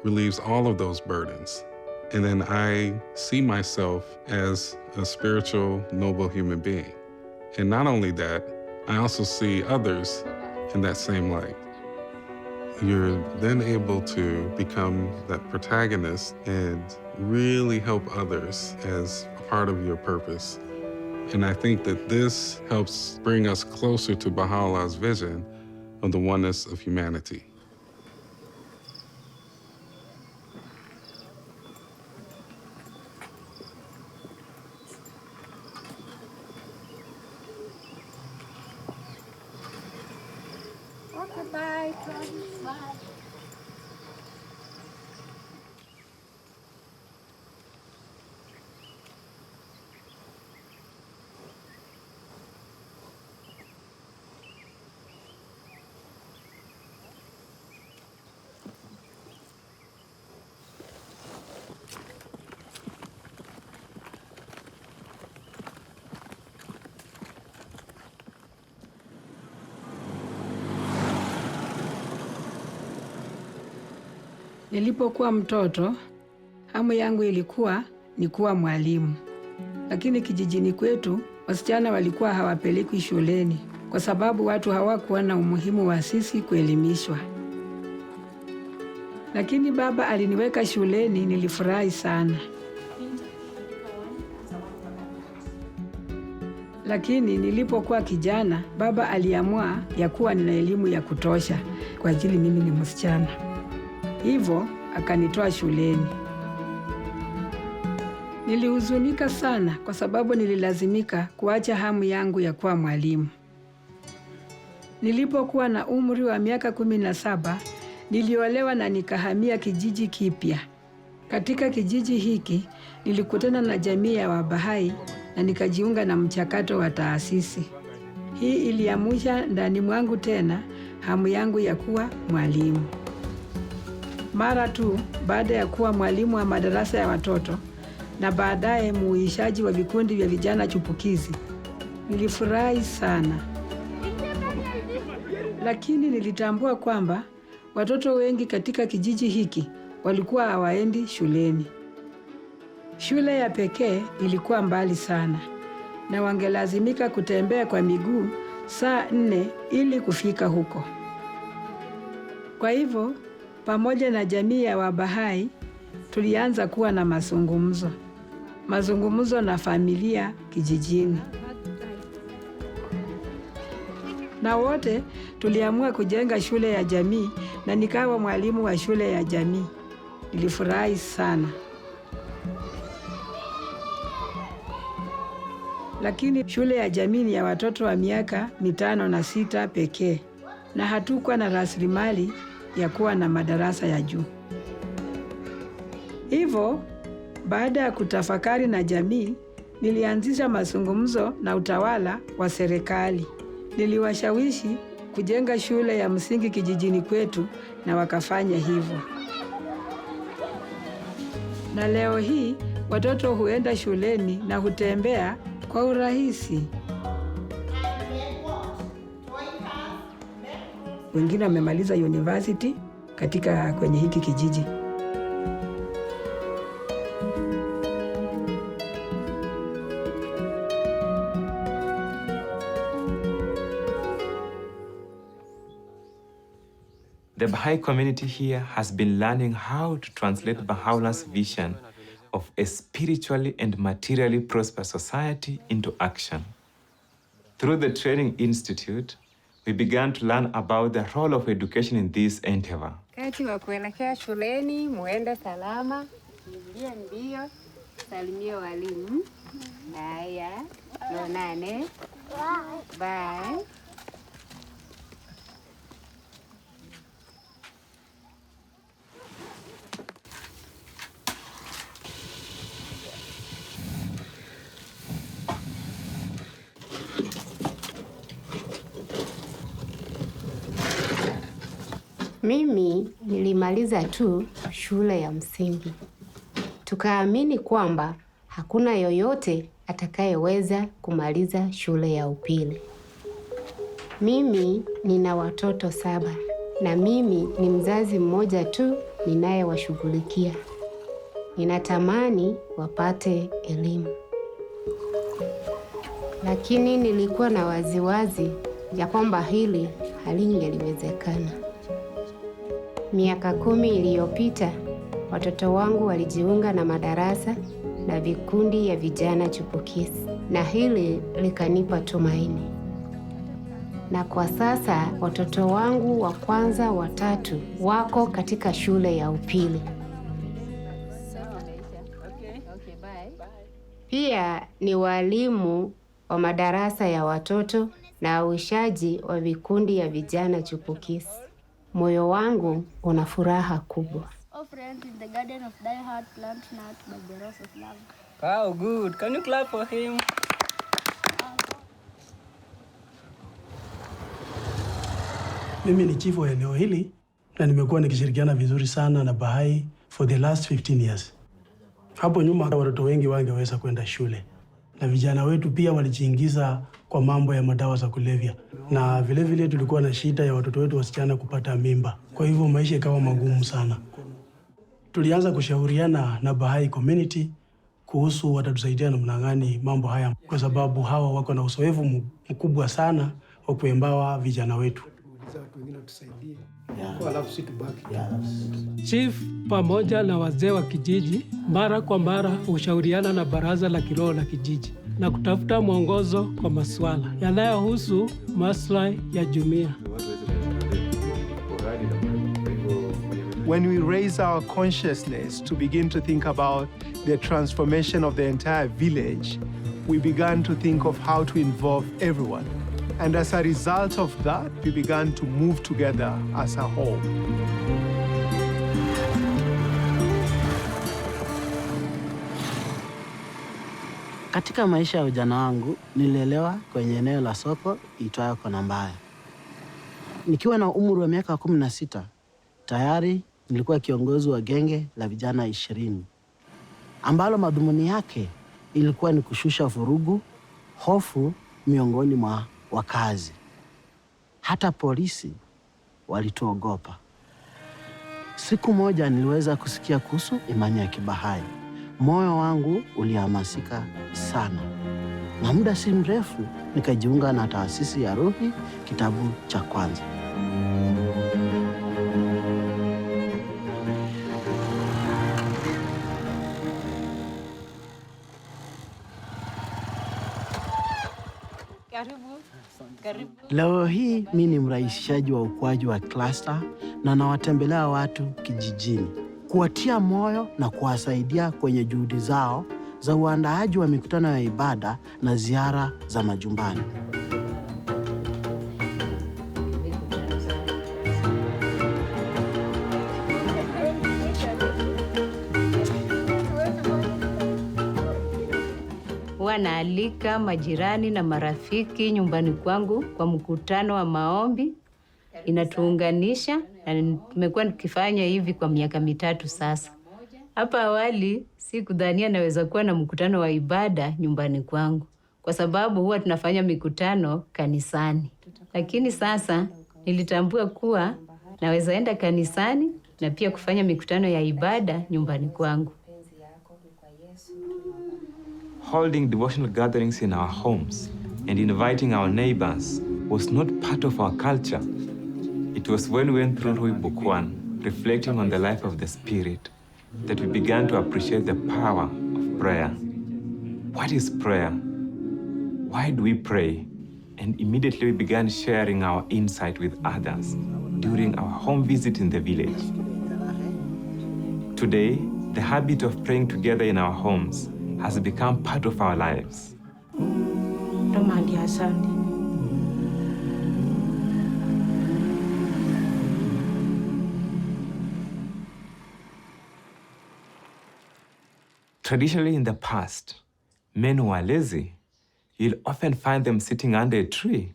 [SPEAKER 14] relieves all of those burdens. And then I see myself as a spiritual, noble human being. And not only that, I also see others in that same light. You're then able to become that protagonist and really help others as a part of your purpose. And I think that this helps bring us closer to Baha'u'llah's vision of the oneness of humanity.
[SPEAKER 10] Bye. Bye.
[SPEAKER 15] Nilipokuwa mtoto, hamu yangu ilikuwa ni kuwa mwalimu. Lakini kijijini kwetu, wasichana walikuwa hawapelekwi shuleni kwa sababu watu hawakuwa na umuhimu wa sisi kuelimishwa. Lakini baba aliniweka shuleni, nilifurahi sana. Lakini nilipokuwa kijana, baba aliamua ya kuwa nina elimu ya kutosha kwa ajili mimi ni msichana. Hivyo akanitoa shuleni. Nilihuzunika sana kwa sababu nililazimika kuacha hamu yangu ya kuwa mwalimu. Nilipokuwa na umri wa miaka 17, niliolewa na nikahamia kijiji kipya. Katika kijiji hiki, nilikutana na jamii ya Wabahai na nikajiunga na mchakato wa taasisi. Hii iliamsha ndani mwangu tena hamu yangu ya kuwa mwalimu. Mara tu baada ya kuwa mwalimu wa madarasa ya watoto na baadaye muishaji wa vikundi vya vijana chupukizi, nilifurahi sana. Lakini nilitambua kwamba watoto wengi katika kijiji hiki walikuwa hawaendi shuleni. Shule ya pekee ilikuwa mbali sana na wangelazimika kutembea kwa miguu saa 4 ili kufika huko. Kwa hivyo, pamoja na jamii ya Wabahai, tulianza kuwa na mazungumzo. mazungumzo na familia kijijini. Na wote tuliamua kujenga shule ya jamii na nikawa mwalimu wa shule ya jamii. Nilifurahi sana. Lakini shule ya jamii ni ya watoto wa miaka 5 na 6 pekee, na hatukuwa na rasilimali ya kuwa na madarasa ya juu. Hivyo, baada ya kutafakari na jamii, nilianzisha mazungumzo na utawala wa serikali. Niliwashawishi kujenga shule ya msingi kijijini kwetu na wakafanya hivyo. Na leo hii watoto huenda shuleni na hutembea kwa urahisi. Wengine wamemaliza university kwenye hiki kijiji.
[SPEAKER 1] The Baha'i community here has been learning how to translate Baha'u'llah's vision of a spiritually and materially prosperous society into action. Through the Training Institute, we began to learn about the role of education in this endeavor.
[SPEAKER 29] Kati wa kuelekea shuleni, muende salama, kimbie mbio, salimie walimu. Haya, tuonane. Bye. Mimi nilimaliza tu shule ya msingi. Tukaamini kwamba hakuna yoyote atakayeweza kumaliza shule ya upili. Mimi nina watoto 7 na mimi ni mzazi mmoja tu ninayewashughulikia. Ninatamani wapate elimu. Lakini nilikuwa na waziwazi ya kwamba hili halingeliwezekana. Miaka 10 iliyopita, watoto wangu walijiunga na madarasa na vikundi ya vijana chipukizi, na hili likanipa tumaini. Na kwa sasa watoto wangu wa kwanza 3 wako katika shule ya upili. Pia ni walimu wa madarasa ya watoto na uishaji wa vikundi ya vijana chipukizi. Moyo wangu una furaha kubwa.
[SPEAKER 10] Oh friends, in the garden of thy heart plant not by the rose of love.
[SPEAKER 11] Wow, good. Can you clap for him?
[SPEAKER 17] Mimi ni chifu wa eneo hili na nimekuwa nikishirikiana vizuri sana na Bahai for the last 15 years. Hapo nyuma watoto wengi wangeweza kwenda shule na vijana wetu pia walijiingiza kwa mambo ya madawa za kulevya, na vile tulikuwa na shida ya watoto wetu wasichana kupata mimba. Kwa hivyo maisha ikawa magumu sana. Tulianza kushauriana na Bahai community kuhusu watatusaidia namna gani mambo haya, kwa sababu hawa wako na uzoefu mkubwa sana wa kuembawa vijana wetu.
[SPEAKER 18] Chief pamoja na wazee wa kijiji mara kwa mara hushauriana na baraza la kiroho la kijiji na kutafuta mwongozo kwa masuala yanayohusu maslahi ya jumuiya.
[SPEAKER 22] When we raise our consciousness to begin to think about the transformation of the entire village, we began to think of how to involve everyone. And as a result of that, we began to move together as a whole.
[SPEAKER 24] Katika maisha ya ujana wangu, nililelewa kwenye eneo la soko iitwayo Kona Mbaya. Nikiwa na umri wa miaka 16, tayari nilikuwa kiongozi wa genge la vijana 20, ambalo madhumuni yake ilikuwa ni kushusha vurugu, hofu miongoni mwa wakazi. Hata polisi walituogopa. Siku moja niliweza kusikia kuhusu imani ya Kibahai. Moyo wangu ulihamasika sana, na muda si mrefu nikajiunga na taasisi ya Ruhi kitabu cha kwanza. Leo hii mimi ni mrahisishaji wa ukuaji wa cluster na nawatembelea watu kijijini, kuwatia moyo na kuwasaidia kwenye juhudi zao za uandaaji wa mikutano ya ibada na ziara za majumbani.
[SPEAKER 2] Huwa naalika majirani na marafiki nyumbani kwangu kwa mkutano wa maombi. Inatuunganisha na tumekuwa tukifanya hivi kwa miaka 3 sasa. Hapa awali sikudhania naweza kuwa na mkutano wa ibada nyumbani kwangu, kwa sababu huwa tunafanya mikutano kanisani. Lakini sasa nilitambua kuwa naweza enda kanisani na pia kufanya mikutano ya ibada nyumbani kwangu.
[SPEAKER 1] Holding devotional gatherings in our homes and inviting our neighbors was not part of our culture. It was when we went through Rui Book 1, reflecting on the life of the Spirit, that we began to appreciate the power of prayer. What is prayer? Why do we pray? And immediately we began sharing our insight with others during our home visit in the village. Today, the habit of praying together in our homes has become part of our lives. Traditionally in the past, men who are lazy, you'll often find them sitting under a tree,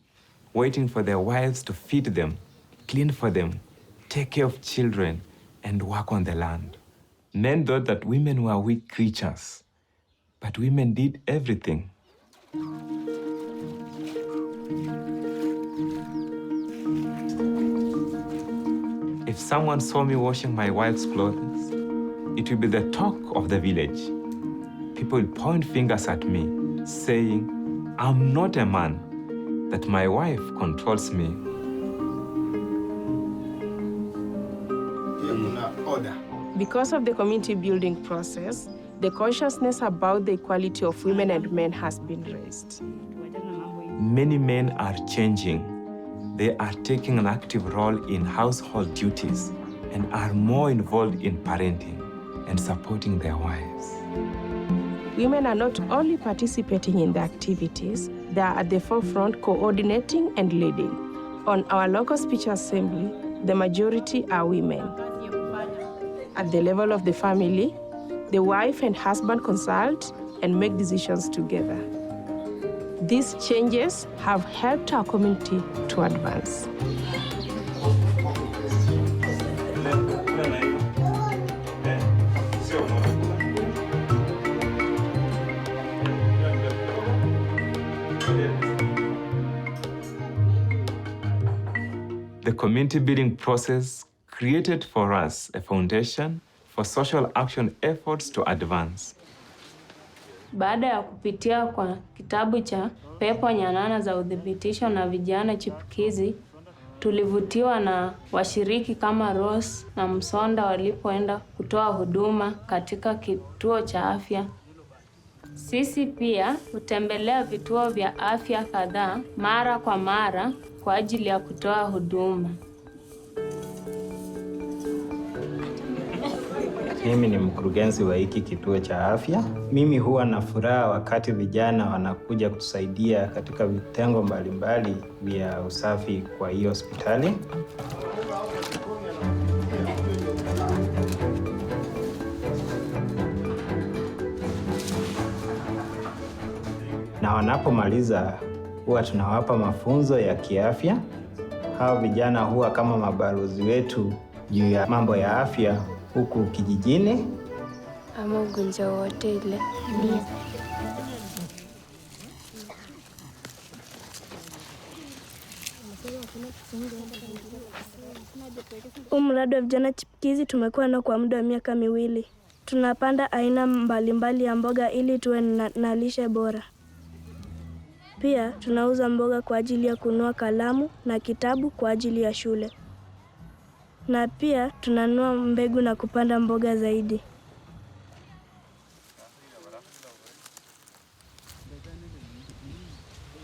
[SPEAKER 1] waiting for their wives to feed them, clean for them, take care of children, and work on the land. Men thought that women were weak creatures, but women did everything. If someone saw me washing my wife's clothes, it would be the talk of the village. People would point fingers at me, saying, I'm not a man, that my wife controls me.
[SPEAKER 3] Because of the community building process, the consciousness about the equality of women and men has been raised.
[SPEAKER 1] Many men are changing. They are taking an active role in household duties and are more involved in parenting and supporting their wives.
[SPEAKER 3] Women are not only participating in the activities, they are at the forefront coordinating and leading. On our local speech assembly, the majority are women. At the level of the family, the wife and husband consult and make decisions together. These changes have helped our community to advance.
[SPEAKER 1] The community building process created for us a foundation for social action efforts to advance.
[SPEAKER 4] Baada ya kupitia kwa kitabu cha Pepo Nyanana za Udhibitisho na Vijana Chipukizi, tulivutiwa na washiriki kama Rose na Msonda walipoenda kutoa huduma katika kituo cha afya. Sisi pia hutembelea vituo vya afya kadhaa mara kwa mara kwa ajili ya kutoa huduma.
[SPEAKER 13] Mimi ni mkurugenzi wa hiki kituo cha afya. Mimi huwa na furaha wakati vijana wanakuja kutusaidia katika vitengo mbalimbali vya usafi kwa hiyo hospitali. Na wanapomaliza huwa tunawapa mafunzo ya kiafya. Hao vijana huwa kama mabalozi wetu juu ya mambo ya afya huku kijijini.
[SPEAKER 16] Ama ugonjwa wote ile.
[SPEAKER 19] Mradi wa vijana chipukizi tumekuwa nao kwa muda wa miaka 2. Tunapanda aina mbalimbali ya mboga ili tuwe na lishe bora. Pia tunauza mboga kwa ajili ya kununua kalamu na kitabu kwa ajili ya shule. Na pia tunanunua mbegu na kupanda mboga zaidi.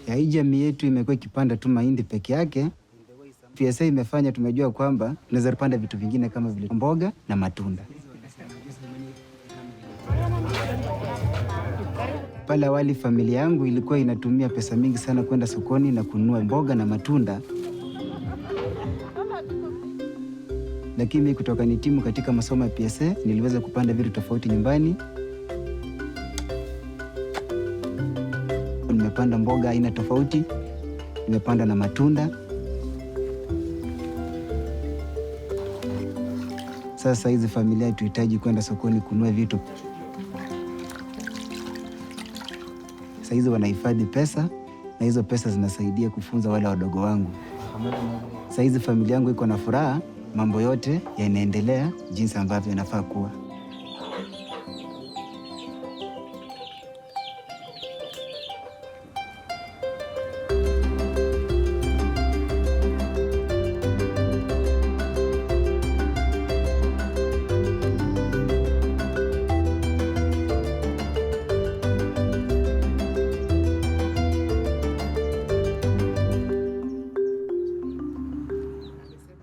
[SPEAKER 5] ya hii jamii yetu imekuwa ikipanda tu mahindi peke yake. PSA imefanya tumejua kwamba tunaweza kupanda vitu vingine kama vile mboga na matunda. Pale awali familia yangu ilikuwa inatumia pesa mingi sana kwenda sokoni na kununua mboga na matunda. Lakini kutoka nitimu katika masomo ya PSA niliweza kupanda vitu tofauti nyumbani. Nimepanda mboga aina tofauti, nimepanda na matunda. Sasa hizi familia tuhitaji kwenda sokoni kununua vitu. Sasa hizi wanahifadhi pesa na hizo pesa zinasaidia kufunza wale wadogo wangu. Sasa hizi familia yangu iko na furaha, mambo yote yanaendelea jinsi ambavyo yanafaa kuwa.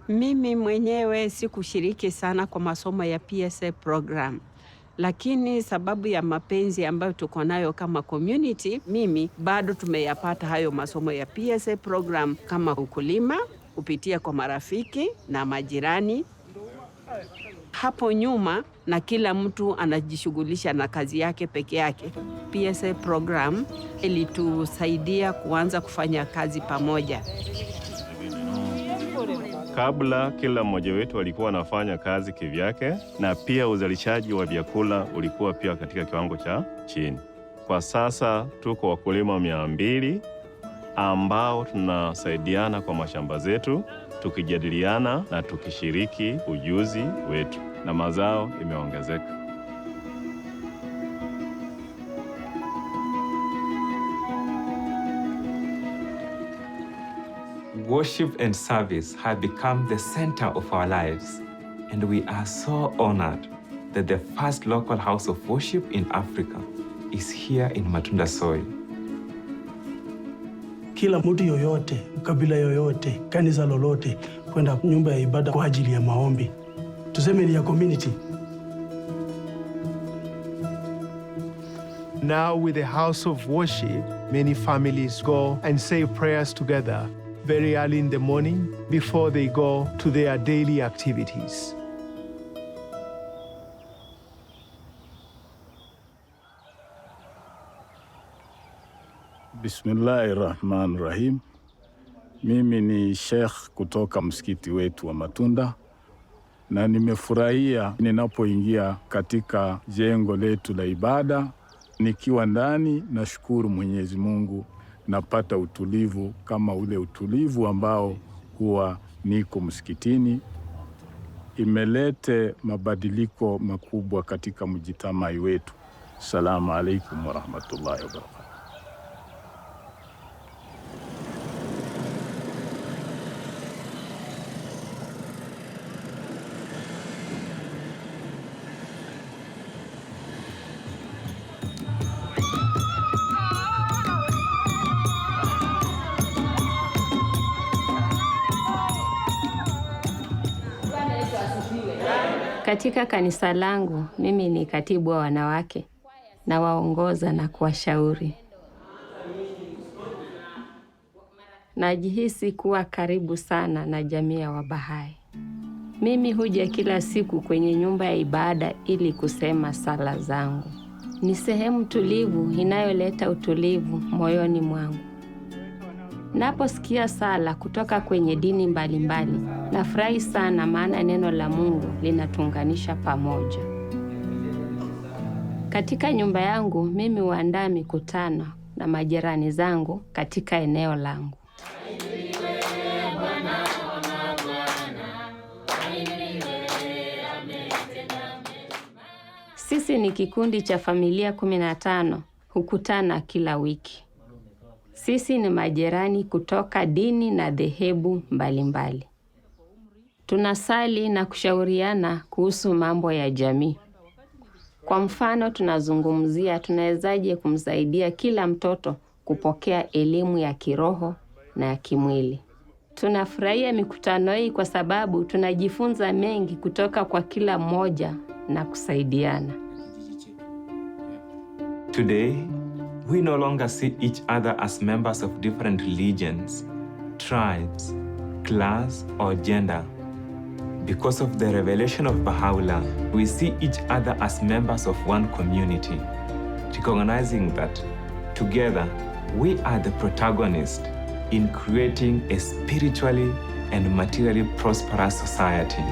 [SPEAKER 7] Mimi mwenyewe sikushiriki sana kwa masomo ya PSA program. Lakini sababu ya mapenzi ambayo tuko nayo kama community, mimi bado tumeyapata hayo masomo ya PSA program kama ukulima, kupitia kwa marafiki na majirani. Hapo nyuma na kila mtu anajishughulisha na kazi yake peke yake. PSA program ilitusaidia kuanza kufanya kazi pamoja.
[SPEAKER 20] Kabla kila mmoja wetu alikuwa anafanya kazi kivyake, na pia uzalishaji wa vyakula ulikuwa pia katika kiwango cha chini. Kwa sasa tuko wakulima 200 ambao tunasaidiana kwa mashamba zetu, tukijadiliana na tukishiriki ujuzi wetu, na mazao imeongezeka.
[SPEAKER 1] Worship and service have become the center of our lives, and we are so honored that the first local house of worship in Africa is here in Matunda soil.
[SPEAKER 17] Kila mtu yoyote, kabila yoyote, kanisa lolote, kwenda nyumba ya ibada kwa ajili ya maombi. Tuseme ni ya community.
[SPEAKER 22] Now with the house of worship, many families go and say prayers together very early in the morning before they go to their daily activities.
[SPEAKER 21] Bismillahirrahmanirrahim. Mimi ni Sheikh kutoka msikiti wetu wa Matunda, na nimefurahia ninapoingia katika jengo letu la ibada. Nikiwa ndani, nashukuru Mwenyezi Mungu, napata utulivu kama ule utulivu ambao huwa niko msikitini. Imelete mabadiliko makubwa katika mjitamai wetu. Assalamu alaikum wa rahmatullahi wa barakatuh.
[SPEAKER 4] Katika kanisa langu, mimi ni katibu wa wanawake na waongoza na kuwashauri. Najihisi kuwa karibu sana na jamii ya Wabahai. Mimi huja kila siku kwenye nyumba ya ibada ili kusema sala zangu. Ni sehemu tulivu inayoleta utulivu moyoni mwangu. Naposikia sala kutoka kwenye dini mbalimbali, nafurahi sana, maana neno la Mungu linatuunganisha pamoja. Katika nyumba yangu, mimi huandaa mikutano na majirani zangu katika eneo langu. Sisi ni kikundi cha familia 15, hukutana kila wiki. Sisi ni majirani kutoka dini na dhehebu mbalimbali. Tunasali na kushauriana kuhusu mambo ya jamii. Kwa mfano, tunazungumzia tunawezaje kumsaidia kila mtoto
[SPEAKER 6] kupokea elimu ya kiroho na ya kimwili. Tunafurahia mikutano hii kwa sababu tunajifunza mengi kutoka kwa kila mmoja na kusaidiana.
[SPEAKER 1] Today, we no longer see each other as members of different religions, tribes, class, or gender. Because of the revelation of Baha'u'llah, we see each other as members of one community, recognizing that together we are the protagonists in creating a spiritually and materially prosperous society.